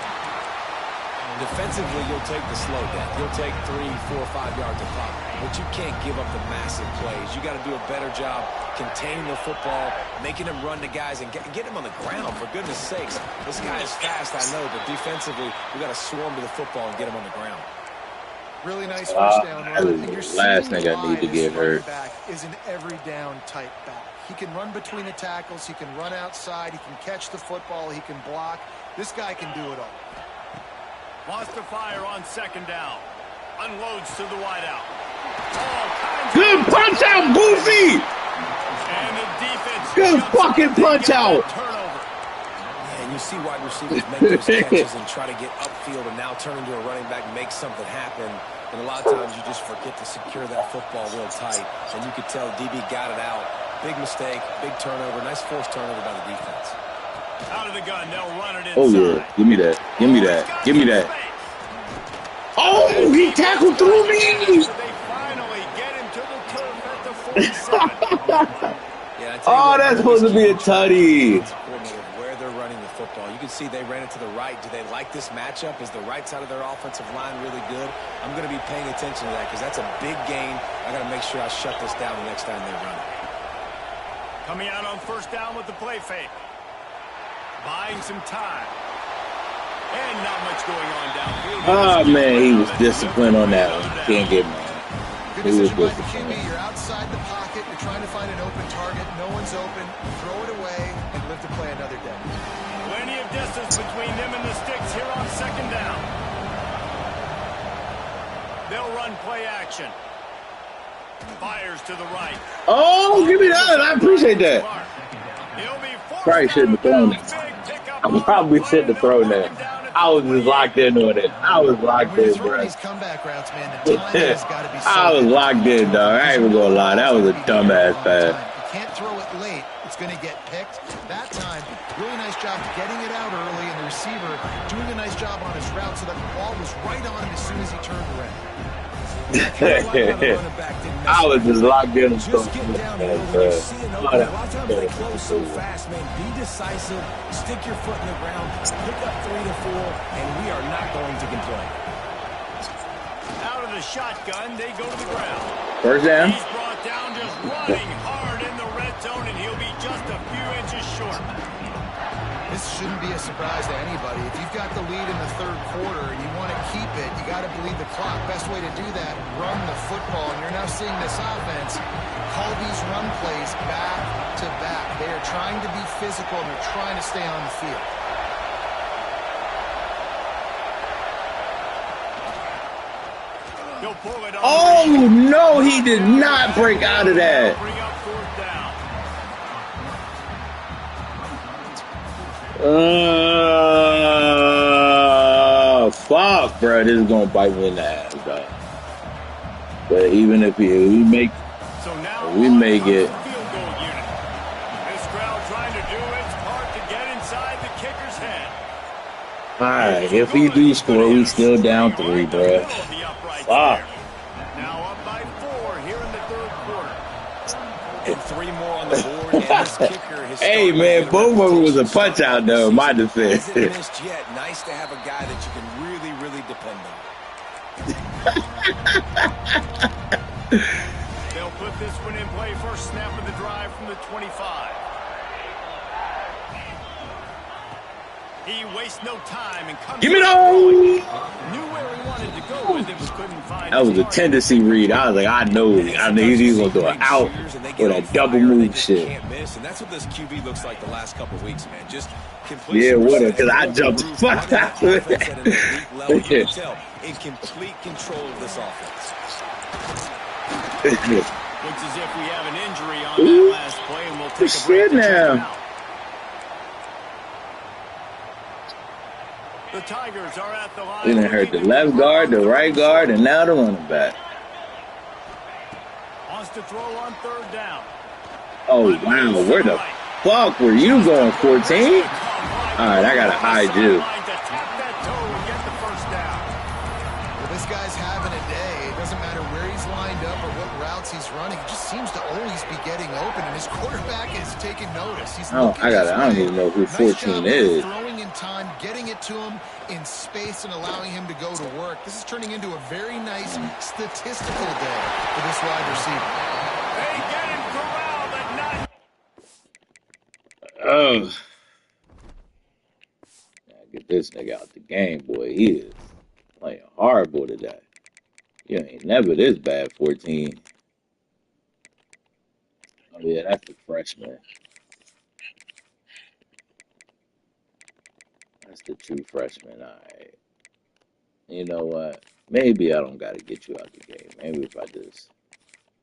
Defensively, you'll take the slow down. You'll take 3, 4, 5 yards of pop. But you can't give up the massive plays. You got to do a better job containing the football, making him run to guys, and get him on the ground. For goodness sakes, this guy is fast, I know, but defensively, we got to swarm to the football and get him on the ground. Really nice first down run. And you're last seeing thing I need to get hurt. Back is an every down type back. He can run between the tackles. He can run outside. He can catch the football. He can block. This guy can do it all. Wants to fire on 2nd down. Unloads to the wideout. Good punch out, Goofy! And the defense. Good fucking punch out. Turnover. Yeah, and you see wide receivers make those catches and try to get upfield and now turn into a running back, make something happen. And a lot of times you just forget to secure that football real tight. And you could tell DB got it out. Big mistake, big turnover. Nice forced turnover by the defense. Out of the gun, they'll run it inside. Oh, yeah. Give me that. Give me that. Give me that. Oh, he tackled through me. They finally get him to the turf at the 47. Oh, that's supposed to be a tutty. Where they're running the football. You can see they ran it to the right. Do they like this matchup? Is the right side of their offensive line really good? I'm going to be paying attention to that because that's a big gain. I got to make sure I shut this down the next time they run it. Coming out on 1st down with the play fake. Buying some time. And not much going on downfield. Oh, man, he was disciplined on that one. Can't get mad. Good decision by the QB. You're outside the pocket. You're trying to find an open target. No one's open. Throw it away and live to play another day. Plenty of distance between them and the sticks here on 2nd down. They'll run play action. Fires to the right. Oh, give me that. I appreciate that. Probably shouldn't have thrown that. I probably shouldn't have thrown that. I was just locked in on it. I was locked in, bro. These comeback routes, man, the timing has got to be so I was locked in, dog. I ain't even gonna lie. That was a dumbass pass. You can't throw it late. It's going to get picked. That time, really nice job getting it out early, and the receiver doing a nice job on his route so that the ball was right on him as soon as he turned around. I was just locked in. Just get down here when you see an opening. A lot of times they close so fast, man. Be decisive. Stick your foot in the ground. Pick up 3 to 4, and we are not going to complain. Out of the shotgun, they go to the ground. First down. He's brought down just running hard in the red zone, and he'll be just a few inches short. This shouldn't be a surprise to anybody. If you've got the lead in the 3rd quarter and you want to keep it, you got to bleed the clock. Best way to do that, run the football. And you're now seeing this offense call these run plays back to back. They are trying to be physical, and they're trying to stay on the field. He'll pull it on. Oh, no, he did not break out of that. Bring up fourth down. Fuck, bro. This is going to bite me in the ass, dog. But even if we make So now we make it. Field goal unit. This crowd trying to do its part to get inside the kicker's head. All right, if we do score, we still down 3, bro. Fuck. Now up by 4 here in the third quarter. And 3 more on the board, and this kicker has Hey, man, both of them was a punch out, though, in my defense. Hasn't missed yet. Nice to have a guy that you can really, really depend on. They'll put this one in play. First snap of the drive from the 25. He wastes no time and comes. Give me those. Knew where he wanted to go with it, but couldn't find. That was a tendency read. I was like, I know he's going to do an out or that double move shit. Can't miss, and that's what this QB looks like the last couple of weeks, man. Just Yeah, what? Because I jumped the fuck out of it. You can tell in complete control of this offense. Looks as if we have an injury on that last play, and we'll take a break now. The Tigers are at the line. We done hurt the left guard, the right guard, and now the running back. Wants to throw on third down. Oh, wow. Where the fuck were you going, 14? All right, I got to hide you. Well, this guy's having a day. It doesn't matter where he's lined up or what routes he's running. He just seems to always be getting open, and his quarterback is taking notice. He's I don't even know who 14 is. Throwing in time, getting it to him in space, and allowing him to go to work. This is turning into a very nice statistical day for this wide receiver. They get him corralled at 9. Oh. Get this nigga out the game, boy. He is playing horrible today. You ain't never this bad, 14. Oh, yeah, that's the freshman. That's the true freshman. All right. You know what? Maybe I don't got to get you out the game. Maybe if I just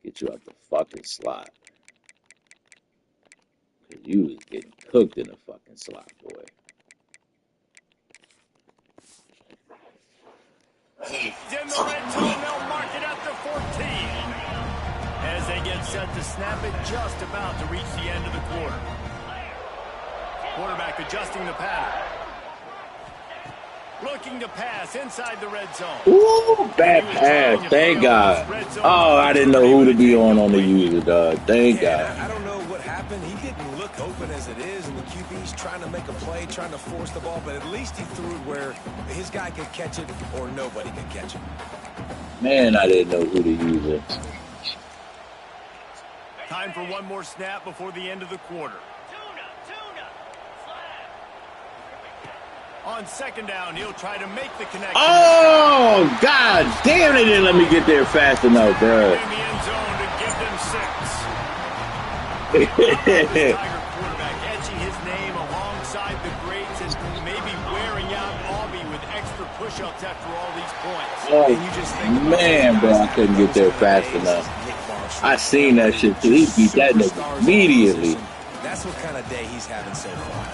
get you out the fucking slot. Because you was getting cooked in the fucking slot, boy. He's in the red zone. They'll mark it at the 14. As they get set to snap it, just about to reach the end of the quarter. Quarterback adjusting the pattern. Looking to pass inside the red zone. Ooh, bad pass. Thank God. Oh, I didn't know who to be on the user, dog. Thank God. I don't know what happened. He didn't look open as it is, and the QB's trying to make a play, trying to force the ball, but at least he threw it where his guy could catch it or nobody could catch it. Man, I didn't know who to use it. Time for one more snap before the end of the quarter. On second down, he'll try to make the connection. Oh, God damn, they didn't let me get there fast enough, bro. In the end zone to give them 6. Tiger quarterback etching his name alongside the greats and maybe wearing out Aubie with extra push-ups after all these points. Oh, man, bro, I couldn't get there fast enough. I seen that shit, too. He beat that nigga immediately. That's what kind of day he's having so far.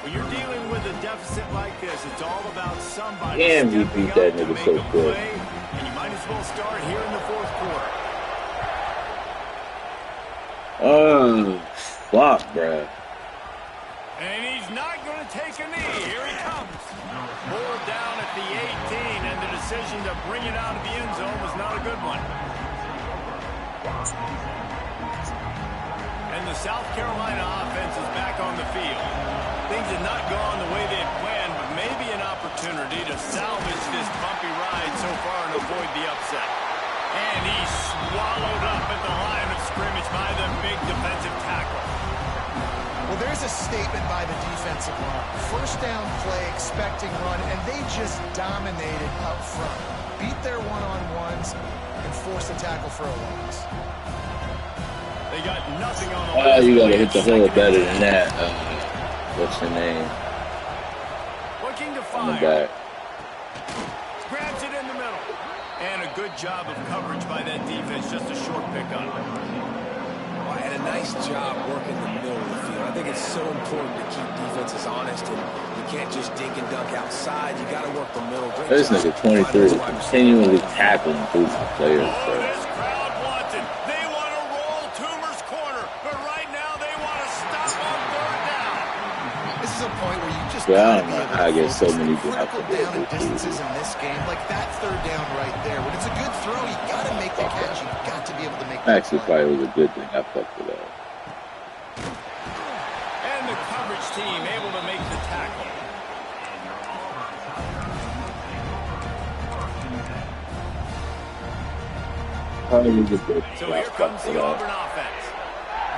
When you're dealing with a deficit like this, it's all about somebody Damn, he stepping beat up that to nigga make so a good. play, and you might as well start here in the fourth quarter. Oh, fuck, bro. And he's not going to take a knee. Here he comes. Forward down at the 18, and the decision to bring it out of the end zone was not a good one. And the South Carolina offense is back on the field. Things have not gone the way they had planned, but maybe an opportunity to salvage this bumpy ride so far and avoid the upset. And he's swallowed up at the line of scrimmage by the big defensive tackle. Well, there's a statement by the defensive line. First down play, expecting run, and they just dominated up front. Beat their one-on-ones and forced a tackle for a loss. They got nothing on the Oh, you gotta hit the hole better than that. What's her name? Looking to On the fire. back. Grabs it in the middle. And a good job of coverage by that defense. Just a short pickup. And a nice job working the middle of the field. I think it's so important to keep defenses honest, and you can't just dink and dunk outside. You got to work the middle. Great This nigga 23 is continually tackling through my players, bro. This crowd wants it. They want to roll Toomer's corner, but right now they want to stop on third down. This is a point where you just Yeah, I don't know how I get so many critical down and distances in this game, like that third down right there. When it's a good throw, you got to make the catch. You got to be able to make that actually play. probably was a good thing. I fucked with that. And the coverage team able to make the tackle. So here comes the Auburn offense.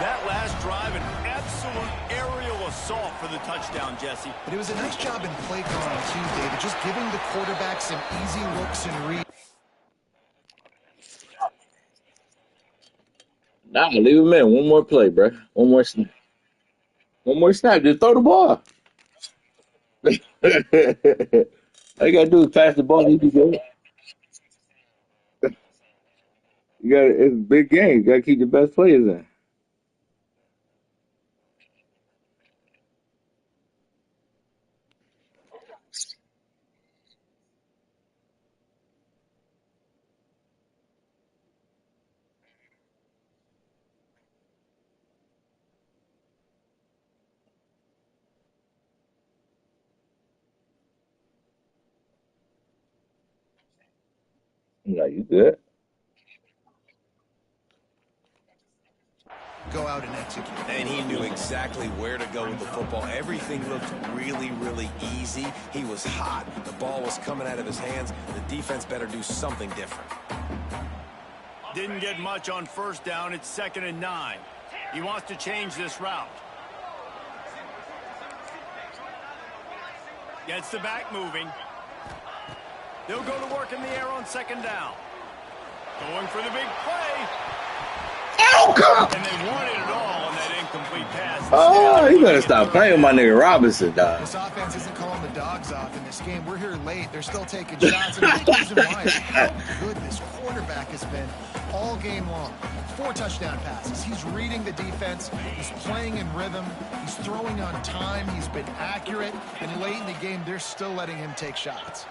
That last drive, an absolute aerial assault for the touchdown, Jesse. But it was a nice job in play calling too, David, just giving the quarterback some easy looks and reads. Nah, leave him in. One more play, bro. One more snap. One more snap. Just throw the ball. All you gotta do is pass the ball. You be good. You got it's a big game. You gotta keep the best players in. Yeah, you good. Go out and execute. And he knew exactly where to go with the football. Everything looked really, really easy. He was hot. The ball was coming out of his hands. The defense better do something different. Didn't get much on first down. It's 2nd and 9. He wants to change this route. Gets the back moving. They'll go to work in the air on 2nd down. Going for the big play. Oh, God. And they wanted it all on that incomplete pass. Oh, you better stop playing with my nigga Robinson, dog. This offense isn't calling the dogs off in this game. We're here late. They're still taking shots. And the reason why is how good this quarterback has been all game long. 4 touchdown passes. He's reading the defense. He's playing in rhythm. He's throwing on time. He's been accurate. And late in the game, they're still letting him take shots.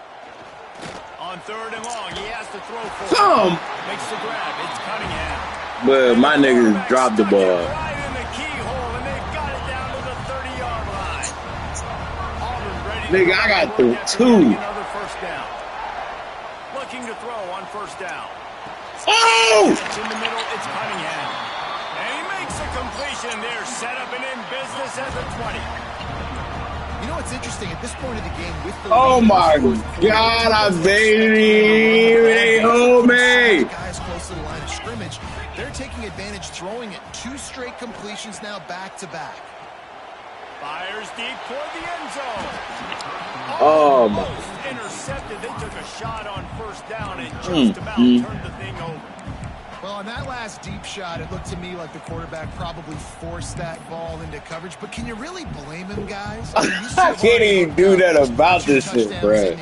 On 3rd and long, he has to throw for Some. Makes the grab. It's Cunningham. But my niggas dropped the ball. Right in the keyhole, and they've got it down to the 30-yard line. Auburn ready to Nigga, I got through 2. another first down. Looking to throw on 1st down. Oh! It's in the middle, it's Cunningham. And he makes a completion there, set up and in business at the 20. You know what's interesting? At this point of the game, with the Oh my God, I baby, they hold me. Guys close to the line of scrimmage, they're taking advantage, throwing it 2 straight completions now back to back. Fires deep toward the end zone. Oh my. Almost intercepted. They took a shot on 1st down and just about turned the thing over. Well, on that last deep shot, it looked to me like the quarterback probably forced that ball into coverage. But can you really blame him, guys? I mean, I can't even do that about this shit, bro.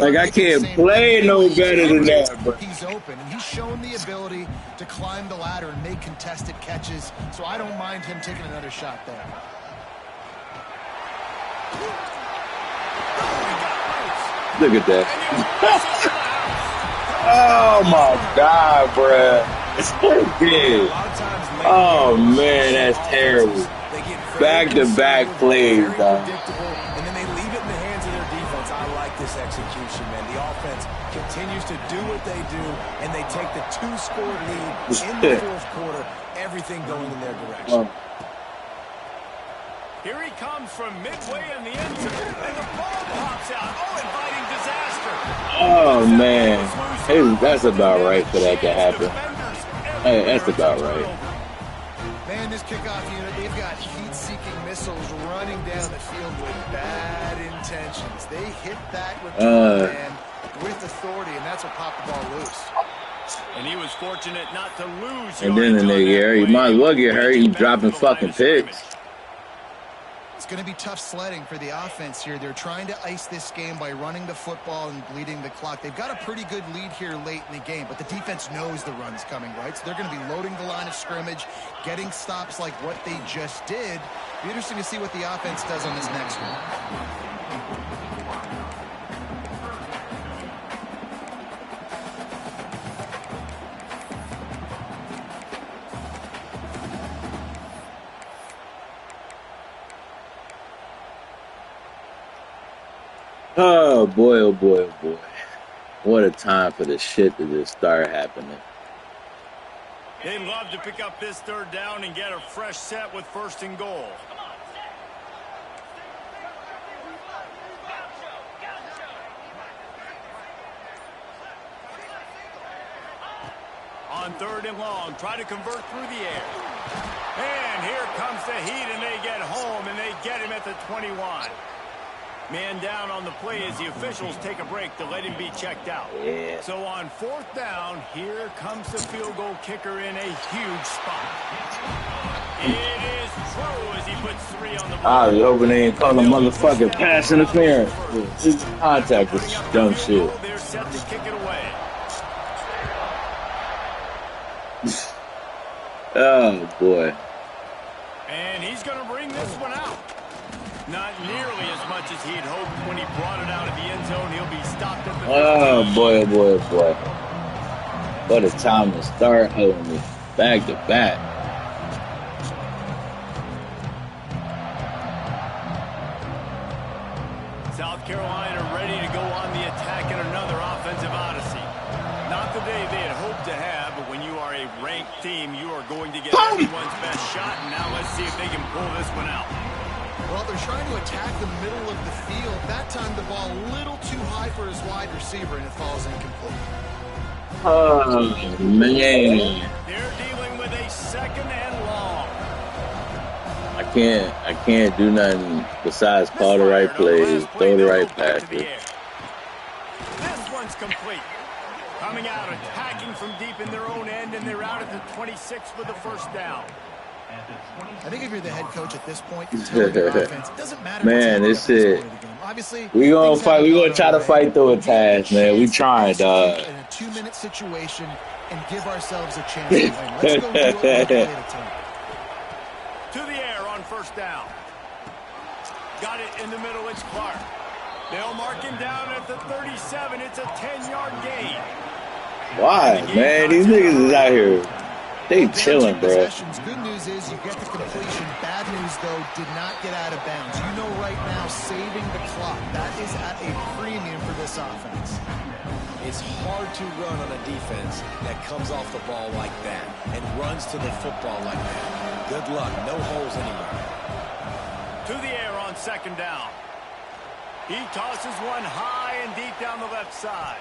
Like, I can't play no better than that, bro. He's open, and he's shown the ability to climb the ladder and make contested catches. So I don't mind him taking another shot there. Look at that. Oh my God, bruh. It's so big. Oh man, that's terrible. Back-to-back plays, dog. And then they leave it in the hands of their defense. I like this execution, man. The offense continues to do what they do, and they take the 2-score lead in the 4th quarter. Everything going in their direction. Here he comes from midway in the end zone, and the ball pops out. Oh, inviting disaster. Oh man, hey, that's about right for that to happen. Hey, that's about right. Man, this kickoff unit, they've got heat-seeking missiles running down the field with bad intentions. They hit that return man with authority, and that's what popped the ball loose. And he was fortunate not to lose. And then the nigga, you might as well get hurt. He dropping fucking picks. It's going to be tough sledding for the offense here. They're trying to ice this game by running the football and bleeding the clock. They've got a pretty good lead here late in the game, but the defense knows the run's coming, right? So they're going to be loading the line of scrimmage, getting stops like what they just did. Be interesting to see what the offense does on this next one. Oh boy, oh boy, oh boy. What a time for this shit to just start happening. They'd love to pick up this third down and get a fresh set with 1st and goal. On 3rd and long, try to convert through the air. And here comes the heat, and they get home, and they get him at the 21. Man down on the play as the officials take a break to let him be checked out. Yeah. So on 4th down, here comes the field goal kicker in a huge spot. It is true as he puts 3 on the board. I was hoping they ain't call a motherfucking pass interference. This contact was dumb shit. They're set to kick it away. Oh boy. And he's going to bring this one out. Not nearly as much as he'd hoped when he brought it out of the end zone. He'll be stopped at the 15. Oh boy, oh boy, oh boy. What a time to start holding me back to back. South Carolina ready to go on the attack in another offensive odyssey. Not the day they had hoped to have, but when you are a ranked team, you are going to get everyone's best shot. And now let's see if they can pull this one out. Well, they're trying to attack the middle of the field. That time the ball a little too high for his wide receiver, and it falls incomplete. Oh, man. They're dealing with a 2nd and long. I can't do nothing besides call the right plays, throw the right passes. This one's complete. Coming out, attacking from deep in their own end, and they're out at the 26 for the 1st down. I think if you're the head coach at this point, you tell your offense, it doesn't matter. Man, this it. Obviously, We gonna fight. We gonna try to fight through a task, man. We trying, dog. In a 2-minute situation, and give ourselves a chance to win. Let's go do it one play at a time. To the air on 1st down. Got it in the middle. It's Clark. They'll mark him down at the 37. It's a 10-yard gain. Why, man? These niggas is out here. They chilling, bro. Good news is you get the completion. Bad news, though, did not get out of bounds. You know right now, saving the clock, that is at a premium for this offense. It's hard to run on a defense that comes off the ball like that and runs to the football like that. Good luck. No holes anywhere. To the air on 2nd down. He tosses one high and deep down the left side.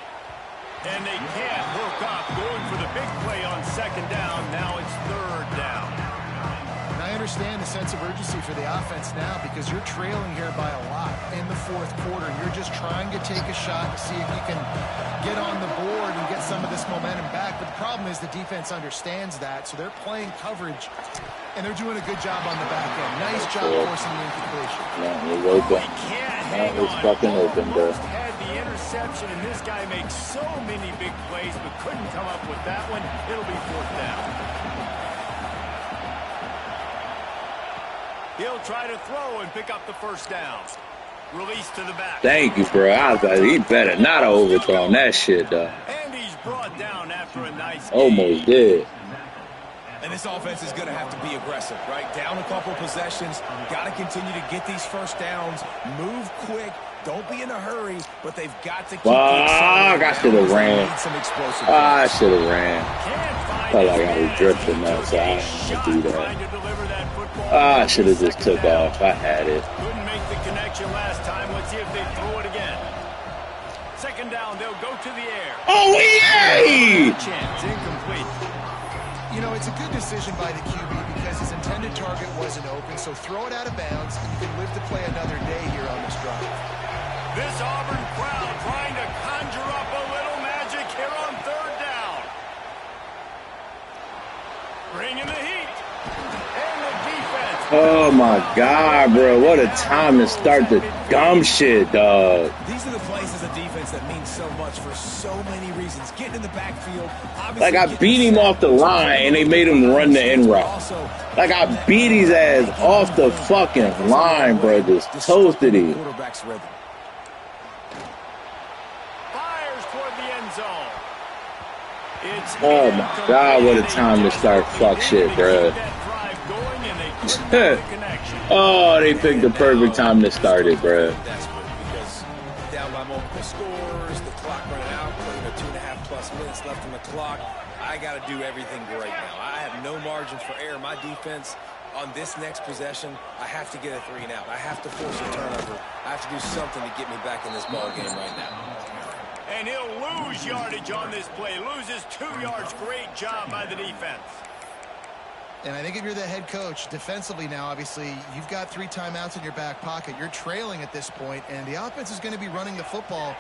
And they can't hook up, going for the big play on 2nd down. Now it's 3rd down. And I understand the sense of urgency for the offense now because you're trailing here by a lot in the 4th quarter. And you're just trying to take a shot to see if you can get on the board and get some of this momentum back. But the problem is the defense understands that, so they're playing coverage, and they're doing a good job on the back end. Nice job forcing the incompletion. Yeah, it's open. Man, it's fucking open, bro. Interception, and this guy makes so many big plays but couldn't come up with that one. It'll be 4th down. He'll try to throw and pick up the 1st down. Release to the back. Thank you, bro. I was like, he better not have overthrown that shit, though. And he's brought down after a nice game. Almost did. And this offense is going to have to be aggressive, right? Down a couple possessions. Got to continue to get these 1st downs. Move quick. Don't be in a hurry, but they've got to keep I should have ran. I should have ran. Felt like I was drifting that, so I didn't do that. I should have just took off. I had it. Couldn't make the connection last time. Let's see if they throw it again. 2nd down, they'll go to the air. Oh, yay! Chance, incomplete. You know, it's a good decision by the QB because his intended target wasn't open, so throw it out of bounds, and you can live to play another day here on this drive. This Auburn crowd trying to conjure up a little magic here on 3rd down. Bringing the heat. And the defense Oh my God, bro. What a time to start the dumb shit, dog. These are the places of defense that mean so much for so many reasons. Getting in the backfield. Like, I beat him off the line and they made him run the end route. Like, I beat his ass off the fucking line, bro. Just toasted him. Quarterback's rhythm. Fires toward the end zone. Oh my God, what a time to start fuck shit, bro. Oh, they picked the perfect time to start it, bro. Desperate because down by multiple scores, the clock running out, 2.5+ minutes left on the clock. I got to do everything great now. I have no margin for error. My defense on this next possession, I have to get a 3 and out. I have to force a turnover. I have to do something to get me back in this ball game right now. And he'll lose yardage on this play. Loses 2 yards. Great job by the defense. And I think if you're the head coach, defensively now, obviously, you've got 3 timeouts in your back pocket. You're trailing at this point, and the offense is going to be running the football,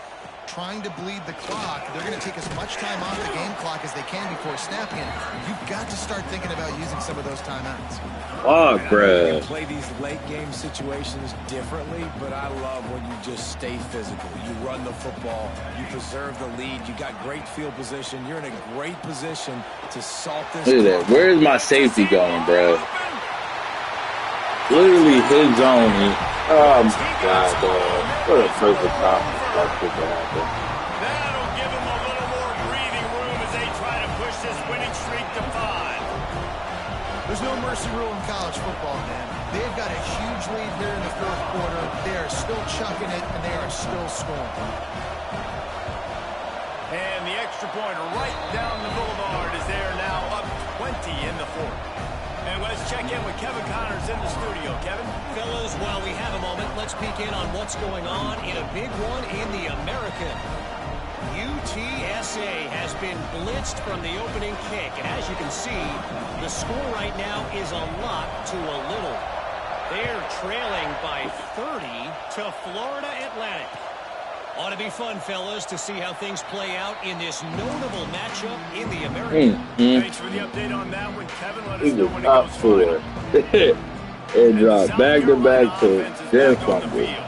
trying to bleed the clock. They're going to take as much time off the game clock as they can before snapping it. You've got to start thinking about using some of those timeouts. Oh, bro. Play these late game situations differently, but I love when you just stay physical. You run the football, you preserve the lead, you got great field position, you're in a great position to salt this. Look at that. Where's my safety going, bro? Literally his zone. Oh my God, dog. What a perfect time to start this to happen. That'll give him a little more breathing room as they try to push this winning streak to 5. There's no mercy rule in college football, man. They've got a huge lead here in the 4th quarter. They are still chucking it, and they are still scoring. And the extra point right down the boulevard is there now, up 20 in the 4th. And let's check in with Kevin Connors in the studio. Kevin? Fellas, while we have a moment, let's peek in on what's going on in a big one in the American. UTSA has been blitzed from the opening kick, and as you can see, the score right now is a lot to a little. They're trailing by 30 to Florida Atlantic. Ought to be fun, fellas, to see how things play out in this notable matchup in the American. Thanks for the update on that one, Kevin. Let us He know was when it up goes for final. it. It dropped back to back to then fuck it.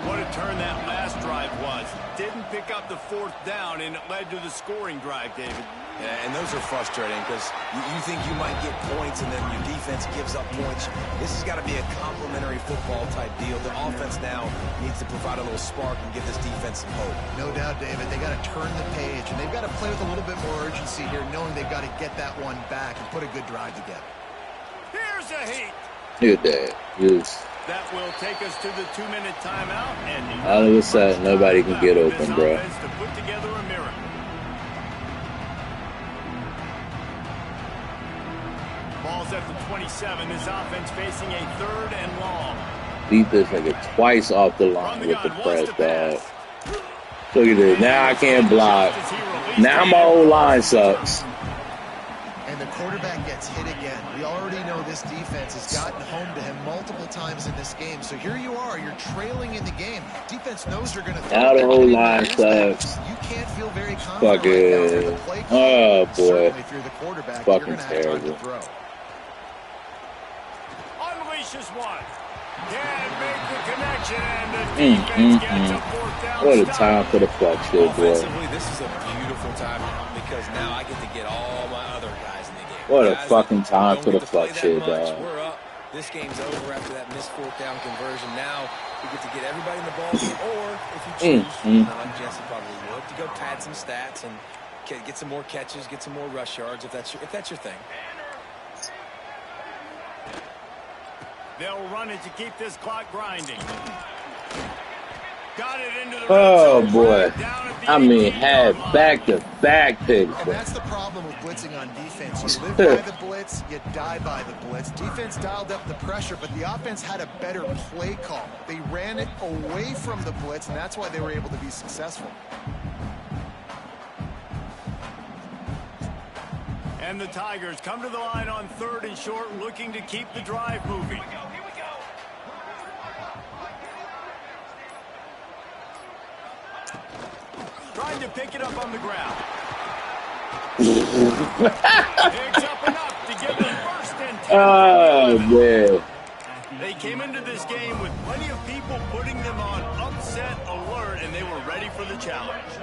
What a turn that last drive was. Didn't pick up the 4th down, and it led to the scoring drive, David. Yeah, and those are frustrating because you think you might get points and then your defense gives up points. This has got to be a complementary football type deal. The offense now needs to provide a little spark and give this defense some hope. No doubt, David. They got to turn the page, and they've got to play with a little bit more urgency here, knowing they've got to get that one back and put a good drive together. Here's a heat. Look at that. Just That will take us to the 2-minute timeout. And all of a sudden, nobody can get open, bro. To put together a miracle. Ball's at the 27. This offense facing a 3rd and long. Beat this nigga twice off the line with the press, dog. Look at this. Now I can't block. Now my whole line sucks. And the quarterback gets hit again. We already know this defense has gotten home to him multiple times in this game. So here you are. You're trailing in the game. Defense knows they're going to. Now the whole line sucks. You can't feel very confident Fuck right now through the it. play call. Oh, boy. Certainly if you're the quarterback, Fucking you're going to have time terrible. to throw. Unleashes one. Can't make the connection, and the defense gets a 4th down. What a time for the fuck shit, boy. Offensively, this is a beautiful time because now I get to get all my other guys in the game. What a Guys fucking that time don't for get the to play fuck that shit, much. dog. We're up. This game's over after that missed 4th down conversion. Now we get to get everybody in the ball game, or if you choose, like Jesse probably would, to go pad some stats and get some more catches, get some more rush yards if that's your thing. They'll run it to keep this clock grinding. Got it into the Oh, red zone. boy. Down at the I mean, 18-yard had line. back-to-back picks. And that's the problem with blitzing on defense. You live by the blitz, you die by the blitz. Defense dialed up the pressure, but the offense had a better play call. They ran it away from the blitz, and that's why they were able to be successful. And the Tigers come to the line on 3rd and short, looking to keep the drive moving. Trying to pick it up on the ground. Picks up enough to give them 1st and 10. Oh, man. came into this game with plenty of people putting them on upset alert, and they were ready for the challenge.